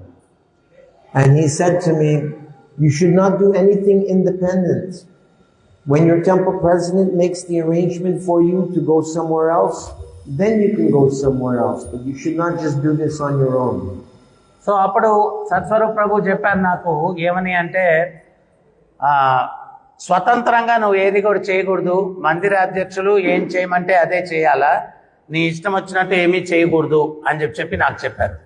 And he said to me, you should not do anything independent. When your temple president makes the arrangement for you to go somewhere else, then you can go somewhere else. But you should not just do this on your own. So అప్పుడు సత్స్వరూప ప్రభు చెప్పారు నాకు ఏమని అంటే, స్వతంత్రంగా నువ్వు ఏది కూడా చేయకూడదు, మందిర అధ్యక్షులు ఏం చేయమంటే అదే చేయాలా, నీ ఇష్టం వచ్చినట్టు ఏమీ చేయకూడదు అని చెప్పి నాకు చెప్పారు.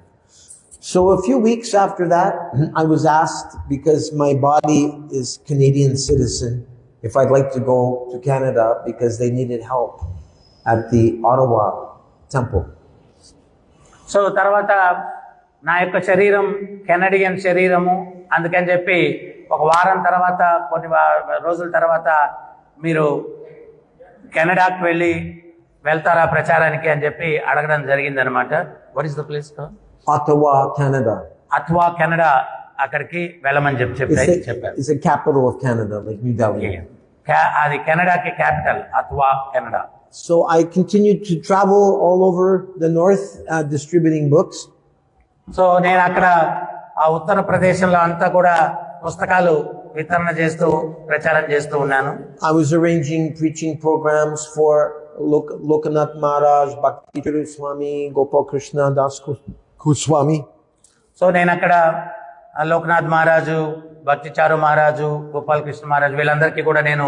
So a few weeks after that, I was asked, because my body is Canadian citizen, if I'd like to go to Canada because they needed help at the Ottawa temple. So తర్వాత నా యొక్క శరీరం Canadian శరీరము, అందుకని చెప్పి ఒక వారం తర్వాత కొన్ని రోజుల తర్వాత మీరు కెనడాకి వెళ్తారా ప్రచారానికి అని చెప్పి అడగడం జరిగిందనమాట. What is the place? Ottawa, Canada. అథవా కెనడా, అక్కడికి వెళ్ళమని చెప్పారు. It's a capital of Canada, like New Delhi. అది కెనడాకి క్యాపిటల్, అథవా Canada. So I continued to travel all over the north, distributing books. So నేను అక్కడ ఆ ఉత్తర ప్రదేశంలో అంతా కూడా పుస్తకాలు వితరణ చేస్తూ ప్రచారం చేస్తూ ఉన్నాను. I was arranging preaching programs for Lokanath Maharaj, Bhakti Charu Swami, Gopal Krishna Das Goswami. So నేను అక్కడ లోకనాథ్ మహారాజు, భక్తి చారు మహారాజు, గోపాల్ కృష్ణ మహారాజు వీళ్ళందరికీ కూడా నేను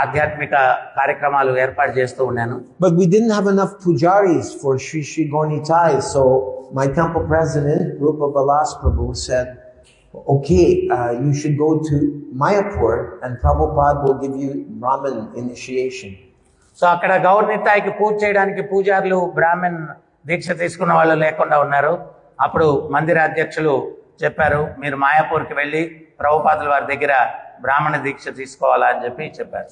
ఆధ్యాత్మిక కార్యక్రమాలు ఏర్పాటు చేస్తూ ఉన్నాను. But we didn't have enough pujaris for Sri Sri Gaunitai, so my temple president, Rupa Vilas Prabhu, said, okay, you should go to Mayapur and Prabhupada will give you Brahmin initiation. So అక్కడ గౌర్నితాయికి పూజ చేయడానికి పూజారులు బ్రాహ్మణ్ దీక్ష తీసుకున్న వాళ్ళు లేకుండా ఉన్నారు. అప్పుడు మందిర అధ్యక్షులు చెప్పారు, మీరు మాయాపూర్కి వెళ్ళి ప్రభుపాదుల వారి దగ్గర బ్రాహ్మణ దీక్ష తీసుకోవాలా అని చెప్పారు.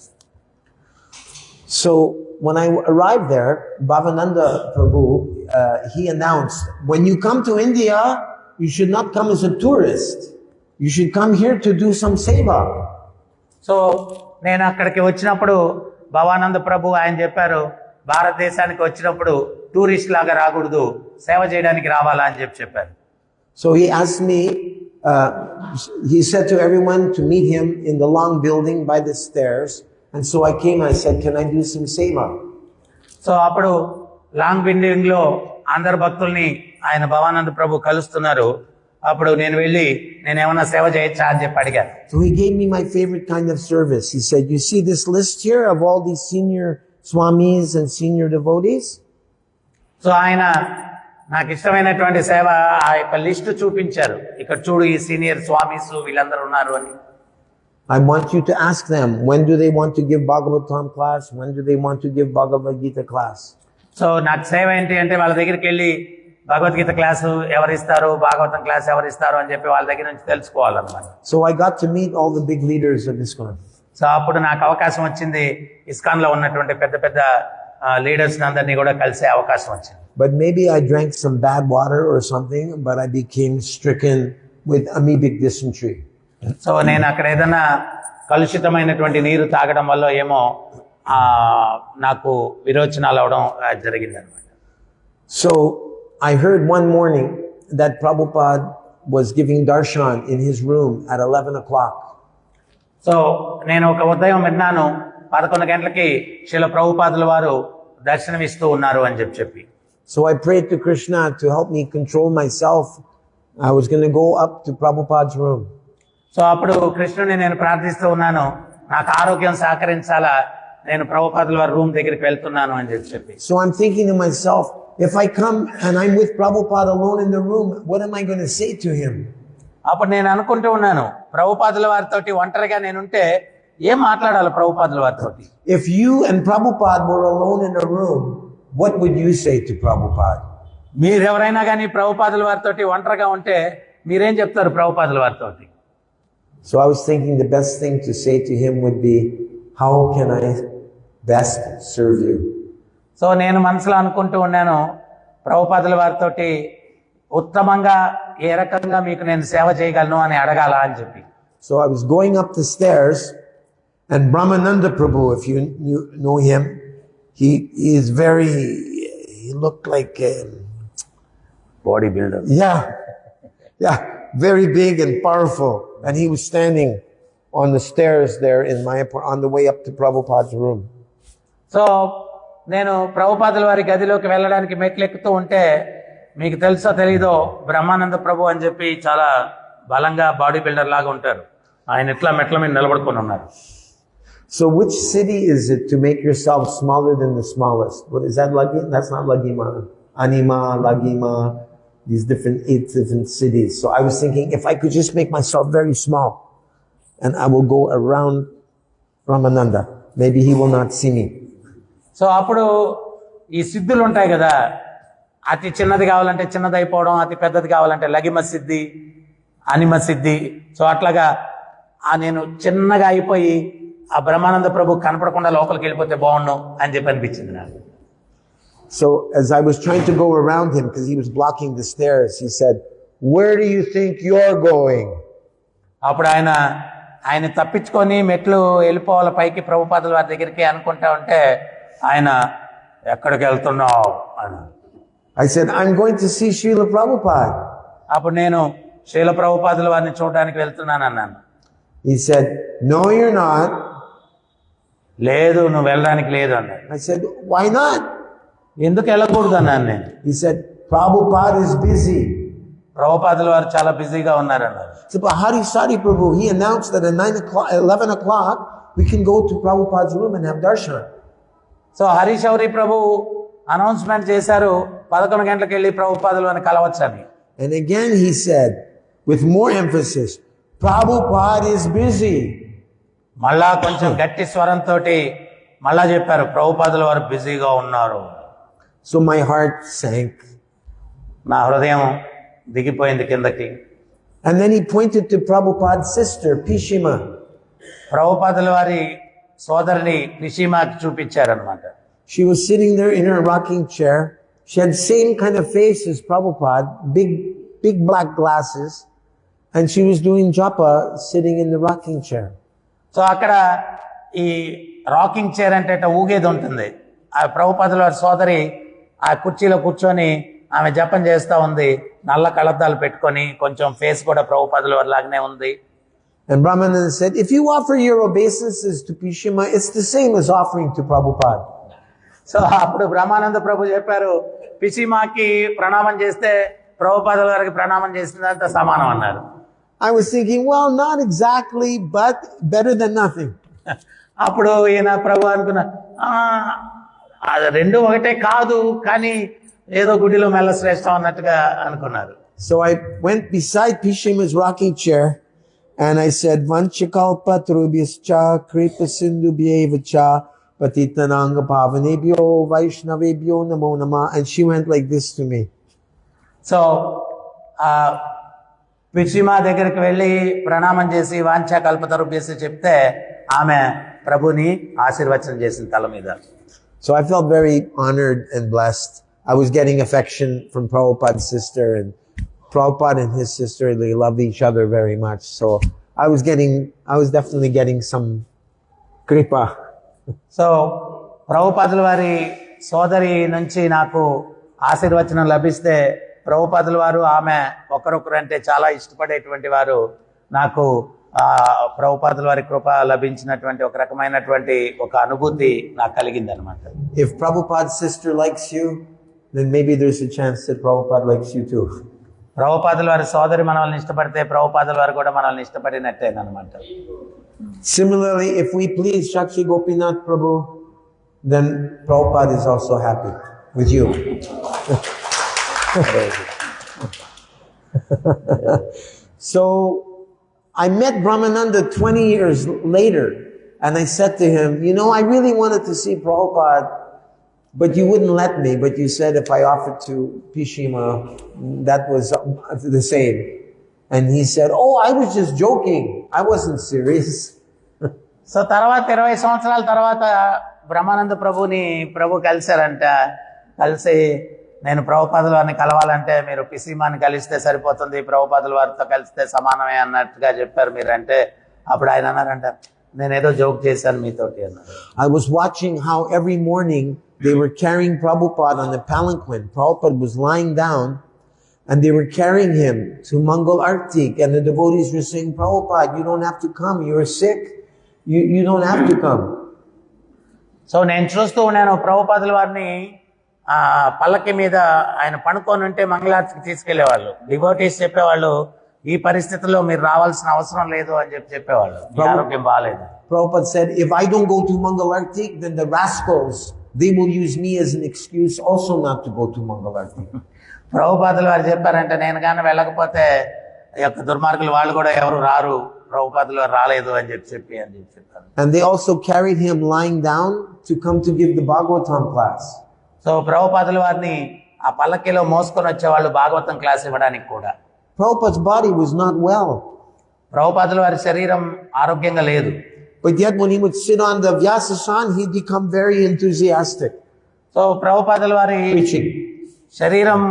So when I arrived there, Bhavananda Prabhu, he announced, when you come to India, you should not come as a tourist. You should come here to do some seva. So నేను అక్కడికి వచ్చినప్పుడు భవానంద ప్రభు ఆయన చెప్పారు, భారతదేశానికి వచ్చినప్పుడు టూరిస్ట్ లాగా రాకూడదు, సేవ చేయడానికి రావాలా అని చెప్పారు. So he asked me, he said to everyone to meet him in the long building by the stairs. And so I came, I said, can I do some seva? So అప్పుడు long building లో అందరు భక్తుల్ని ఆయన భవానంద ప్రభు కలుస్తున్నారు. అప్పుడు నేను వెళ్ళి నేనేమన్నా సేవ చేయొచ్చా అని అడిగాను. So he gave me my favorite kind of service. He said, you see this list here of all these senior swamis and senior devotees? So ఆయన నాకు ఇష్టమైనటువంటి సేవ ఆ యొక్క లిస్టు చూపించారు. ఇక్కడ చూడు, ఈ సీనియర్ స్వామీస్ వీళ్ళందరూ ఉన్నారు అని. I want you to ask them, when do they want to give Bhagavatam class? When do they want to give Bhagavad Gita class? So నాకు సేవ ఏంటి అంటే వాళ్ళ దగ్గరికి వెళ్ళి భగవద్గీత క్లాసు ఎవరిస్తారు, భాగవతం క్లాస్ ఎవరిస్తారు అని వాళ్ళ దగ్గర నుంచి తెలుసుకోవాలన్నమాట. So I got to meet all the big leaders of ISKCON. So అప్పుడు నాకు అవకాశం వచ్చింది ఇస్కాన్ లో ఉన్నటువంటి పెద్ద పెద్ద లీడర్స్ అందరినీ కూడా కలిసే అవకాశం వచ్చింది. But maybe I drank some bad water or something, but I became stricken with amoebic dysentery. So నేను అక్కడ ఏదైనా కలుషితమైనటువంటి నీరు తాగడం వల్ల ఏమో నాకు విరోచనాలు అవడం జరిగింది అనమాట. So I heard one morning that Prabhupada was giving darshan in his room at 11 o'clock. So నేను ఒక ఉదయం విన్నాను, 11 గంటలకి శ్రీల ప్రభుపాదుల వారు దర్శనమిస్తూ ఉన్నారు అని చెప్పి. So I prayed to Krishna to help me control myself. I was going to go up to Prabhupada's room. So అప్పుడు కృష్ణుని నేను ప్రార్థిస్తూ ఉన్నాను, నాకు ఆరోగ్యం సహకరించాలా, నేను ప్రభుపాదుల వారి రూమ్ దగ్గరికి వెళ్తున్నాను అని చెప్పి. So I'm thinking to myself, if I come and I'm with Prabhupada alone in the room, what am I going to say to him? అప్పుడు నేను అనుకుంటూ ఉన్నాను, ప్రభుపాదుల వారితోటి ఒంటరిగా నేనుంటే ఏం మాట్లాడాలి ప్రభుపాదుల వారితోటి. If you and Prabhupada were alone in a room, what would you say to Prabhupada? మీరెవరైనా కానీ ప్రభుపాదుల వారితోటి ఒంటరిగా ఉంటే మీరేం చెప్తారు ప్రభుపాదుల వారితోటి? So I was thinking the best thing to say to him would be, how can I best serve you? So నేను మనసులో అనుకుంటూ ఉన్నాను, ప్రభుపాదుల వారితోటి ఉత్తమంగా ఏ రకంగా మీకు నేను సేవ చేయగలను అని అడగాల అని చెప్పి. So I was going up the stairs and Brahmananda Prabhu, if you know him, he looked like a bodybuilder. Yeah, very big and powerful. And he was standing on the stairs there in Mayapur on the way up to Prabhupada's room. So నేను ప్రభుపాదుల వారి గదిలోకి వెళ్ళడానికి మెట్లు ఎక్కుతూ ఉంటే, మీకు తెలుసో తెలీదో, బ్రహ్మానంద ప్రభు అని చెప్పి చాలా బలంగా బాడీ బిల్డర్ లాగా ఉంటారు. ఆయన ఇట్లా మెట్ల మీద నిలబడుకొని ఉన్నారు. So which city is it to make yourself smaller than the smallest? What is that, Lagi? That's not Lagima. Anima, Lagima, these 8 different cities. So I was thinking, if I could just make myself very small and I will go around Ramananda. Maybe he will not see me. So అప్పుడు ఈ సిద్ధులు ఉంటాయి కదా, అతి చిన్నది కావాలంటే చిన్నది అయిపోవడం, అతి పెద్దది కావాలంటే లగిమ సిద్ధి, అనిమ సిద్ధి. సో అట్లాగా నేను చిన్నగా అయిపోయి ఆ బ్రహ్మానంద ప్రభు కనపడకుండా లోపలికి వెళ్ళిపోతే బాగుండు అని చెప్పి అనిపించింది నాకు. So as I was trying to go around him because he was blocking the stairs, he said, "Where do you think you're going?" అప్పుడు ఆయన తప్పించుకొని మెట్లు వెళ్ళిపోవాలి పైకి ప్రభుపాదుల వారి దగ్గరికి అనుకుంటా ఉంటే ఆయన ఎక్కడికి వెళ్తున్నావు అని. I said, "I'm going to see Srila Prabhupada." అప్పుడు నేను శ్రీల ప్రభుపాదుల వారిని చూడడానికి వెళ్తున్నాను అన్నాను. He said, "No, you're not." లేదు, నువ్వు వెళ్ళడానికి లేదు అన్నాడు. I said, "Why not?" ఎందుకు వెళ్ళకూడదు అన్నాను నేను. He said, "Prabhupada is busy." ప్రభుపాదుల వారు చాలా బిజీగా ఉన్నారు అన్నారు. So, but Hari Sari Prabhu, he announced that at 11 o'clock, we can go to Prabhupada's room and have darshan. So Hari Sauri Prabhu announcement చేశారు, 11 గంటలకు వెళ్ళి ప్రభుపాదుల వారిని కలవచ్చని. And again he said, with more emphasis, Prabhupada is busy. మళ్ళా కొంచెం గట్టి స్వరంతో మళ్ళా చెప్పారు, ప్రభుపాదుల వారు బిజీగా ఉన్నారు. So my heart sank. నా హృదయం దిగిపోయింది కిందకి. And then he pointed to Prabhupada's sister, Pishima. ప్రభుపాదుల వారి సోదరిని పిషిమాకి చూపించారనమాట. She was sitting there in her rocking chair. She had same kind of face as Prabhupada, big black glasses. And she was doing japa sitting in the rocking chair. So అక్కడ ఈ rocking chair అంటే ఊగేది ఉంటుంది. ఆ ప్రభుపాదుల వారి సోదరి ఆ కుర్చీలో కూర్చొని ఆమె జపం చేస్తూ ఉంది, నల్ల కళ్ళద్దాలు పెట్టుకొని, కొంచెం ఫేస్ కూడా ప్రభుపాదుల వారి లాగానే ఉంది. And Brahmananda said, if you offer your obeisances to Pishima, it's the same as offering to Prabhupada. So అప్పుడు బ్రహ్మానంద ప్రభు చెప్పారు, పిషిమాకి ప్రణామం చేస్తే ప్రభుపాదుల వారికి ప్రణామం చేసిందంత సమానం అన్నారు. I was thinking, well, not exactly, but better than nothing. అప్పుడు ఈయన ప్రభు అనుకున్నా, రెండు ఒకటే కాదు, కానీ ఏదో గుడిలో మెల్ల శ్రేష్టం అన్నట్టుగా అనుకున్నారు. So I went beside Pishima's rocking chair and I said, Vanchakalpa Trubhyascha Kripa Sindhu Bhyevacha Patitananga Pavanebhyo Vaishnavebhyo Namo Nama. And she went like this to me. So పిషిమా దగ్గరికి వెళ్ళి ప్రణామం చేసి వాంఛా కల్పతరుభ్యసి చెప్తే ఆమె ప్రభుని ఆశీర్వచనం చేసింది తల మీద. So I felt very honored and blessed. I was getting affection from Prabhupada's sister, and Prabhupada and his sister, they loved each other very much. So I was definitely getting some kripa. So ప్రభుపాదుల వారి సోదరి నుంచి నాకు ఆశీర్వచనం లభిస్తే, ప్రభుపాదుల వారు ఆమె ఒకరొకరు అంటే చాలా ఇష్టపడేటువంటి వారు, నాకు ప్రభుపాదుల వారి కృప లభించినటువంటి ఒక రకమైనటువంటి ఒక అనుభూతి నాకు కలిగింది అనమాట. If Prabhupada's sister likes you, then maybe there's a chance that Prabhupada likes you too. ప్రభుపాదుల వారి సోదరి మనల్ని ఇష్టపడితే ప్రభుపాదుల వారు కూడా మనల్ని ఇష్టపడినట్టేనమాట. Similarly, if we please Shakshi Gopinath Prabhu, then Prabhupada is also happy with you. So I met Brahmananda 20 years later, and I said to him, I really wanted to see Prabhupada, but you wouldn't let me, but you said if I offered to Pishima, that was the same. And he said, oh, I was just joking. I wasn't serious. So తర్వాత 20 సంవత్సరాల తర్వాత బ్రహ్మానంద ప్రభు కలిశారంట. కలిసి నేను ప్రభుపాదుల వారిని కలవాలంటే మీరు పిసిమాని కలిస్తే సరిపోతుంది, ప్రభుపాదుల వారితో కలిస్తే సమానమే అన్నట్టుగా చెప్పారు మీరంటే, అప్పుడు ఆయన అన్నారంట, నేనేదో జోక్ చేశాను మీతోటి అన్నారు. I was watching how every morning they were carrying Prabhupada on the palanquin. Prabhupada was lying down and they were carrying him to Mangal Artik, and the devotees were saying, Prabhupada, you don't have to come, you're sick, you don't have to come. So నేను చూస్తూ ఉన్నాను ప్రభుపాదుల వారిని పల్లకి మీద ఆయన పడుకొని ఉంటే మంగళార్తికి తీసుకెళ్లేవాళ్ళు. డివోటీస్ చెప్పేవాళ్ళు, ఈ పరిస్థితుల్లో మీరు రావాల్సిన అవసరం లేదు అని చెప్పేవాళ్ళు, ఆరోగ్యం బాగాలేదు. Prabhupada said, if I don't go to Mangal Artik, then the rascals, they will use me as an excuse also not to go to Mangal Artik. ప్రభుపాదుల వారు చెప్పారంటే, నేను కానీ వెళ్ళకపోతే యొక్క దుర్మార్గులు వాళ్ళు కూడా ఎవరు రారు, ప్రభుపాదులు వారు రాలేదు అని చెప్పి చెప్పారు. And they also carried him lying down to come to give the Bhagavatam class. So ప్రభుపాదుల వారిని ఆ పల్లకిలో మోసుకొని వచ్చేవాళ్ళు భాగవతం క్లాస్ ఇవ్వడానికి కూడా. Prabhupada's body was not well. ప్రభుపాదుల వారి శరీరం ఆరోగ్యంగా లేదు. But yet when he would sit on the Vyasasan, he'd become very enthusiastic. So ప్రభుపాదుల వారి Preaching. శరీరం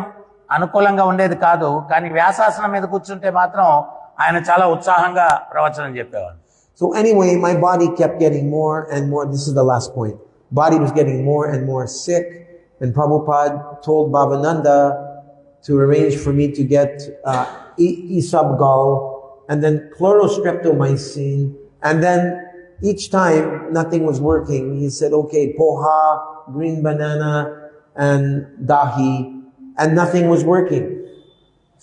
అనుకూలంగా ఉండేది కాదు, కానీ వ్యాసాసనం మీద కూర్చుంటే మాత్రం ఆయన చాలా ఉత్సాహంగా ప్రవచనం చెప్పేవాడు. So anyway, my body kept getting more and more. This is the last point. Body was getting more and more sick. And Prabhupada told Bhavananda to arrange for me to get Isabgol and then chlorostreptomycin. And then each time nothing was working, he said, okay, poha, green banana, and dahi, and nothing was working.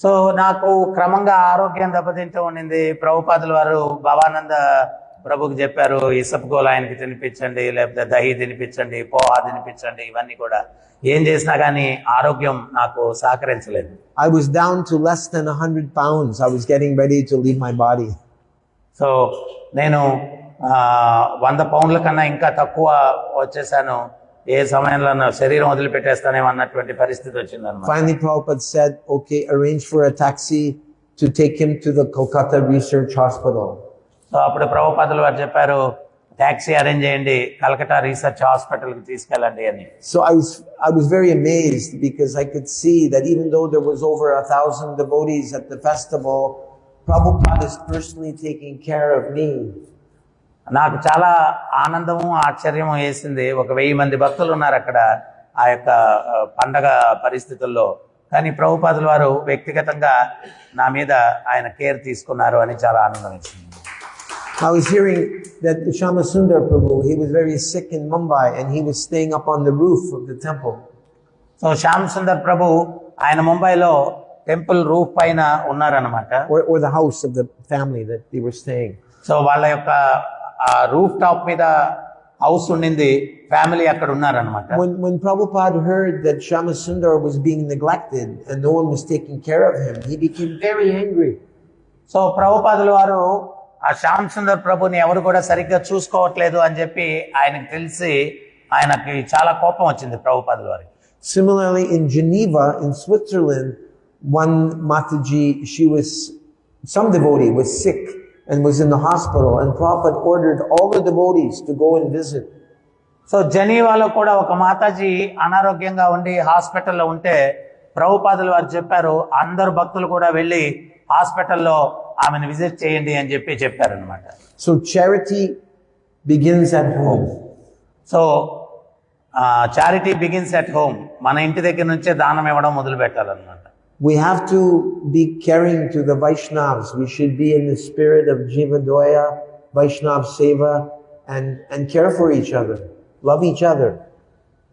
So నాకు క్రమంగా ఆరోగ్యం దెబ్బతింటూ ఉండింది. ప్రభుపాదుల వారు భవానంద ప్రభుకి చెప్పారు, ఇసప్గోల్ ఆయనకి తినిపించండి, లేకపోతే దహి తినిపించండి, పోహా తినిపించండి. ఇవన్నీ కూడా ఏం చేసినా కానీ ఆరోగ్యం నాకు సహకరించలేదు. I was down to less than 100 pounds. I was getting ready to leave my body. So నేను 100 పౌండ్ల కన్నా ఇంకా తక్కువ వచ్చేసాను. ఏ సమయంలో నా శరీరం వదిలిపెట్టేస్తానేమో అన్నటువంటి పరిస్థితి వచ్చిందన్నమాట. Finally, Prabhupada said, okay, arrange for a taxi to take him to the Kolkata Research Hospital. So అప్పుడు ప్రభుపాదులు వారు చెప్పారు, ట్యాక్సీ అరేంజ్ చేయండి, కలకత్తా రీసెర్చ్ హాస్పిటల్కి తీసుకెళ్ళండి అని. So I was very amazed because I could see that even though there was over 1,000 devotees at the festival, Prabhupada is personally taking care of me. నాకు చాలా ఆనందము ఆశ్చర్యము వేసింది. 1,000 మంది భక్తులు ఉన్నారు అక్కడ ఆ యొక్క పండగ పరిస్థితుల్లో, కానీ ప్రభుపాదుల వారు వ్యక్తిగతంగా నా మీద ఆయన కేర్ తీసుకున్నారు అని చాలా ఆనందం వేసింది. I was hearing that Shyama-Sundar Prabhu, he was very sick in Mumbai and he was staying up on the roof of the temple. So Shyam Sundar Prabhu ఆయన ముంబైలో టెంపుల్ రూఫ్ పైన ఉన్నారనమాట. Or the house of the family that they were staying. So వాళ్ళ యొక్క ఆ roof top మీద house ఉండింది, family అక్కడ ఉన్నారనమాట. When Prabhupada heard that Shyama-Sundar was being neglected and no one was taking care of him, he became very angry. So ప్రభుపాదుల వారు ఆ శ్యామ్ సుందర్ ప్రభుని ఎవరు కూడా సరిగ్గా చూసుకోవట్లేదు అని చెప్పి ఆయనకు తెలిసి ఆయనకి చాలా కోపం వచ్చింది ప్రభుపాదుల వారికి. Similarly, in Geneva, in Switzerland, one Mataji, some devotee was sick and was in the hospital, and Prabhupada ordered all the devotees to go and visit. So జెనీవాలో కూడా ఒక మాతాజీ అనారోగ్యంగా ఉండి హాస్పిటల్లో ఉంటే ప్రభుపాదుల వారు చెప్పారు, అందరు భక్తులు కూడా వెళ్ళి హాస్పిటల్లో ఆమెను విజిట్ చేయండి అని చెప్పారనమాట. So charity begins at home. So charity begins at home. మన ఇంటి దగ్గర నుంచే దానం ఇవ్వడం మొదలు పెట్టాలన్నమాట. We have to be caring to the Vaishnavas. We should be in the spirit of Jivadoya, Vaishnav Seva, and care for each other, love each other.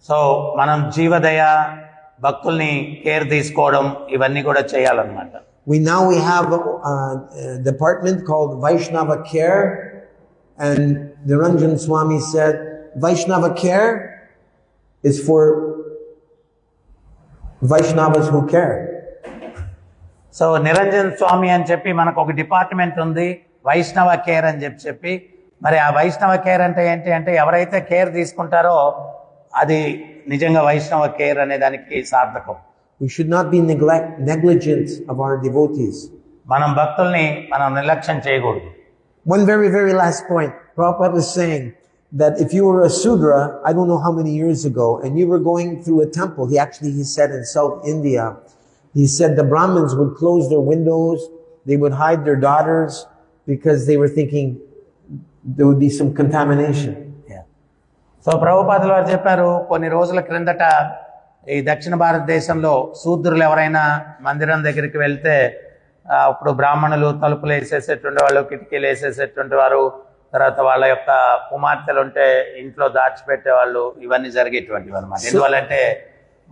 So మనం జీవదయ, భక్తుల్ని కేర్ తీసుకోవడం, ఇవన్నీ కూడా చేయాలన్నమాట. We have a department called Vaishnava Care, and Niranjan Swami said Vaishnava Care is for Vaishnavas who care. So Niranjan Swami అని చెప్పి మనకు ఒక డిపార్ట్మెంట్ ఉంది, వైష్ణవ కేర్ అని చెప్పి. మరి ఆ వైష్ణవ కేర్ అంటే ఏంటి అంటే ఎవరైతే కేర్ తీసుకుంటారో అది నిజంగా వైష్ణవ కేర్ అనే దానికి సార్థకం. We should not be negligent of our devotees. మనం భక్తుల్ని మనం నిర్లక్ష్యం చేయకూడదు. One very, very last point. Prabhupada was saying that if you were a Sudra, I don't know how many years ago, and you were going through a temple, he said in South India, he said the Brahmins would close their windows, they would hide their daughters because they were thinking there would be some contamination. So ప్రభుపాదుల వారు చెప్పారు, కొన్ని రోజుల క్రిందట ఈ దక్షిణ భారతదేశంలో శూద్రులు ఎవరైనా మందిరం దగ్గరికి వెళ్తే అప్పుడు బ్రాహ్మణులు తలుపులు వేసేసేటువంటి వాళ్ళు, కిటికీలు వేసేసేటువంటి వారు, తర్వాత వాళ్ళ యొక్క కుమార్తెలు ఉంటే ఇంట్లో దాచిపెట్టేవాళ్ళు, ఇవన్నీ జరిగేటువంటివి అనమాట. ఎందువల్లంటే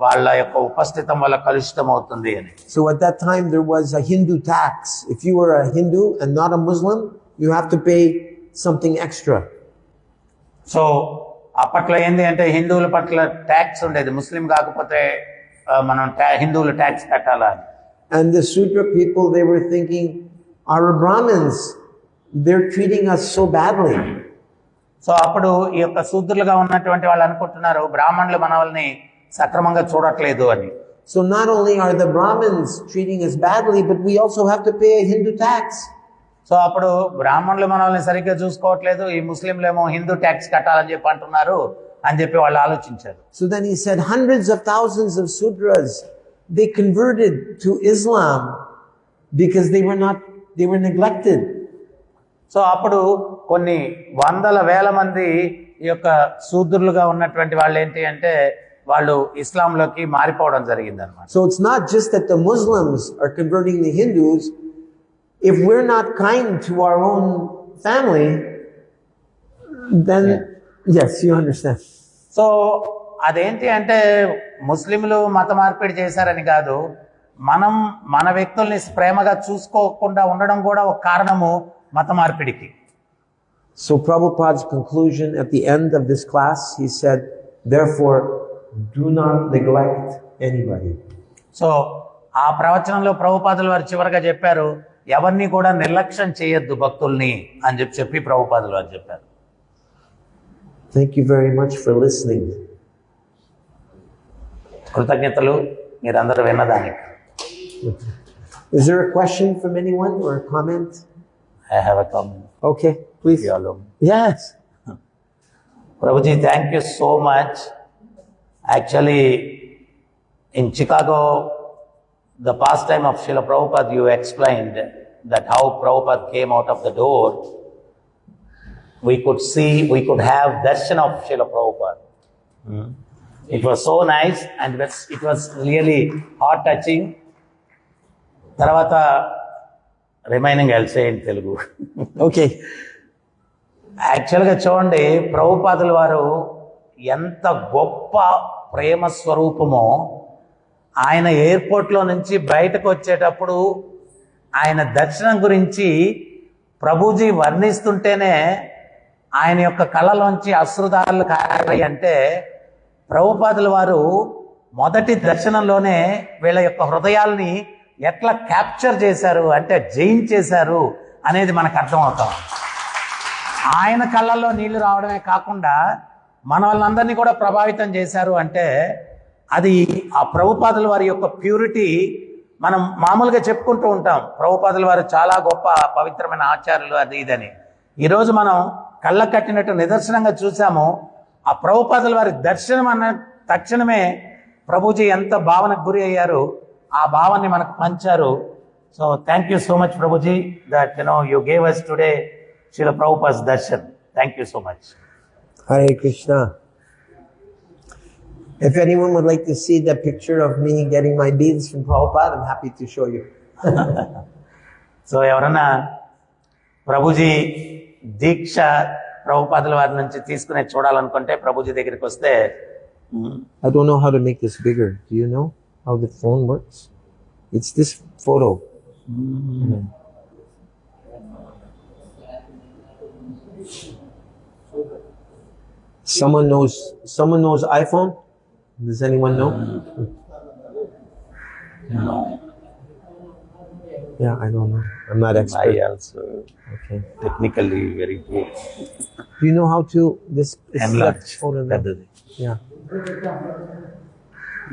వాళ్ళ యొక్క ఉపస్థితం వల్ల కలుషితం అవుతుంది అని. So at that time there was a Hindu tax. If you were a Hindu and not a Muslim, you have to pay something extra. So అప్పట్లో ఏంది అంటే హిందువుల పట్ల ట్యాక్స్ ఉండేది, ముస్లిం కాకపోతే మనం హిందువులు ట్యాక్స్ కట్టాలా. And the Sudra people, they were thinking, our Brahmins, they're treating us so badly. So అప్పుడు ఈ యొక్క శూద్రులుగా ఉన్నటువంటి వాళ్ళు అనుకుంటున్నారు బ్రాహ్మణులు మనల్ని సక్రమంగా చూడట్లేదు అని. So not only are the Brahmins treating us badly, but we also have to pay a Hindu tax. So అప్పుడు బ్రాహ్మణులు మనల్ని సరిగ్గా చూసుకోవట్లేదు, ఈ ముస్లింలేమో హిందూ ట్యాక్స్ కట్టాలని చెప్పి అంటున్నారు అని చెప్పి వాళ్ళు ఆలోచించారు. So then he said hundreds of thousands of Sudras, they converted to Islam because they were neglected. So అప్పుడు కొన్ని వందల వేల మంది ఈ యొక్క శూద్రులుగా ఉన్నటువంటి వాళ్ళు ఏంటి అంటే వాళ్ళు ఇస్లాంలోకి మారిపోవడం జరిగింది అన్నమాట. So it's not just that the Muslims are converting the Hindus. If we're not kind to our own family, then yes, you understand. So అదేంటి అంటే ముస్లింలు మత మార్పిడి చేశారని కాదు, మనం మన వ్యక్తుల్ని ప్రేమగా చూసుకోకుండా ఉండడం కూడా ఒక కారణము మత మార్పిడికి. So Prabhupada's conclusion at the end of this class, he said, therefore, do not neglect anybody. So ఆ ప్రవచనంలో ప్రభుపాదుల వారు చివరిగా చెప్పారు, ఎవరిని కూడా నిర్లక్ష్యం చేయొద్దు భక్తుల్ని అని చెప్పి ప్రభుపాదుల వారు చెప్పారు. Thank you very much for listening. కృతజ్ఞతలు మీరందరూ విన్నదానికి. Is there a question from anyone or a comment? I have a comment. Okay, please. Yes. Prabhuji, thank you so much. Actually, in Chicago, the pastime of Srila Prabhupada, you explained that how Prabhupada came out of the door. We could have darshan of Srila Prabhupada. It was so nice and it was really heart-touching. Taravata, remaining I'll say in Telugu. Okay. యాక్చువల్గా చూడండి, ప్రభుపాదుల వారు ఎంత గొప్ప ప్రేమ స్వరూపమో. ఆయన ఎయిర్పోర్ట్లో నుంచి బయటకు వచ్చేటప్పుడు ఆయన దర్శనం గురించి ప్రభుజీ వర్ణిస్తుంటేనే ఆయన యొక్క కళ్ళలోంచి అశ్రుధారలు కారాయి. అంటే ప్రభుపాదుల వారు మొదటి దర్శనంలోనే వీళ్ళ యొక్క హృదయాల్ని ఎట్లా క్యాప్చర్ చేశారు అంటే జయించేశారు అనేది మనకు అర్థమవుతాం. ఆయన కళ్ళల్లో నీళ్లు రావడమే కాకుండా మన వాళ్ళందరినీ కూడా ప్రభావితం చేశారు. అంటే అది ఆ ప్రభుపాదుల వారి యొక్క ప్యూరిటీ. మనం మామూలుగా చెప్పుకుంటూ ఉంటాం ప్రభుపాదుల వారు చాలా గొప్ప పవిత్రమైన ఆచార్యులు అది ఇదని. ఈరోజు మనం కళ్ళ కట్టినట్టు నిదర్శనంగా చూసాము. ఆ ప్రభుపాదుల వారి దర్శనం అన్న తక్షణమే ప్రభుజీ ఎంత భావనకు గురి అయ్యారు, ఆ భావాన్ని మనకు పంచారు. So thank you so much Prabhuji that you gave us today Srila Prabhupada's darshan. Thank you so much. Hare Krishna. If anyone would like to see the picture of me getting my beads from Prabhupada, I'm happy to show you. So ఎవరన్నా ప్రభుజీ దీక్ష ప్రభుపాదుల వారి నుంచి తీసుకునే చూడాలనుకుంటే ప్రభుజీ దగ్గరికి వస్తే. I don't know how to make this bigger. Do you know how the phone works? It's this photo. Someone knows iPhone? Does anyone know? No. Yeah, I don't know. I'm not expert. I also Okay. technically very good. Do you know how to this Enlarge. photo? పెద్దది. Yeah.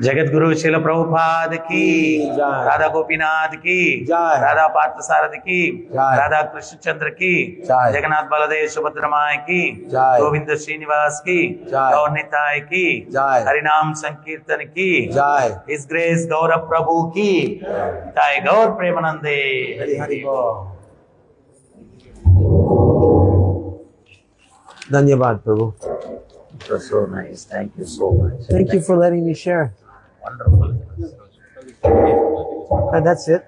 జగద్గురు శిల ప్రభుపాద్ కి, జై. రాధా గోపీనాథ్ కి, జై. రాధా పార్థసారథి కి, జై. రాధా కృష్ణచంద్ర కి, జై. జగన్నాథ్ బలదేవ్ సుభద్రమాయ కి, జై. గోవింద శ్రీనివాస్ కి, జై. గౌర్నితాయ్ కి, జై. హరినామ్ సంకీర్తన్ కి, Jai. హిస్ గ్రేస్ గౌరవ్ ప్రభు కి, జై Gaur ప్రేమానందే. Hari Bol. Dhanyavad, Prabhu. It was so nice. Thank you so much. Thank you for letting me share. Wonderful. And that's it.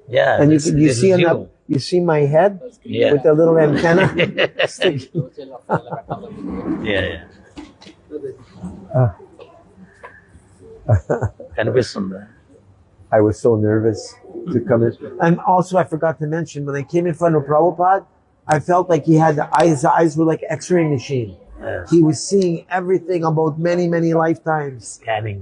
Yeah. And you this see is you. you see my head Yeah. with a little antenna sticking. Yeah. కనిపిస్తుందా? I was so nervous to come in. And also, I forgot to mention, when I came in front of Prabhupada, I felt like he had the eyes were like X-ray machine. Yes. He was seeing everything about many, many lifetimes. Scanning.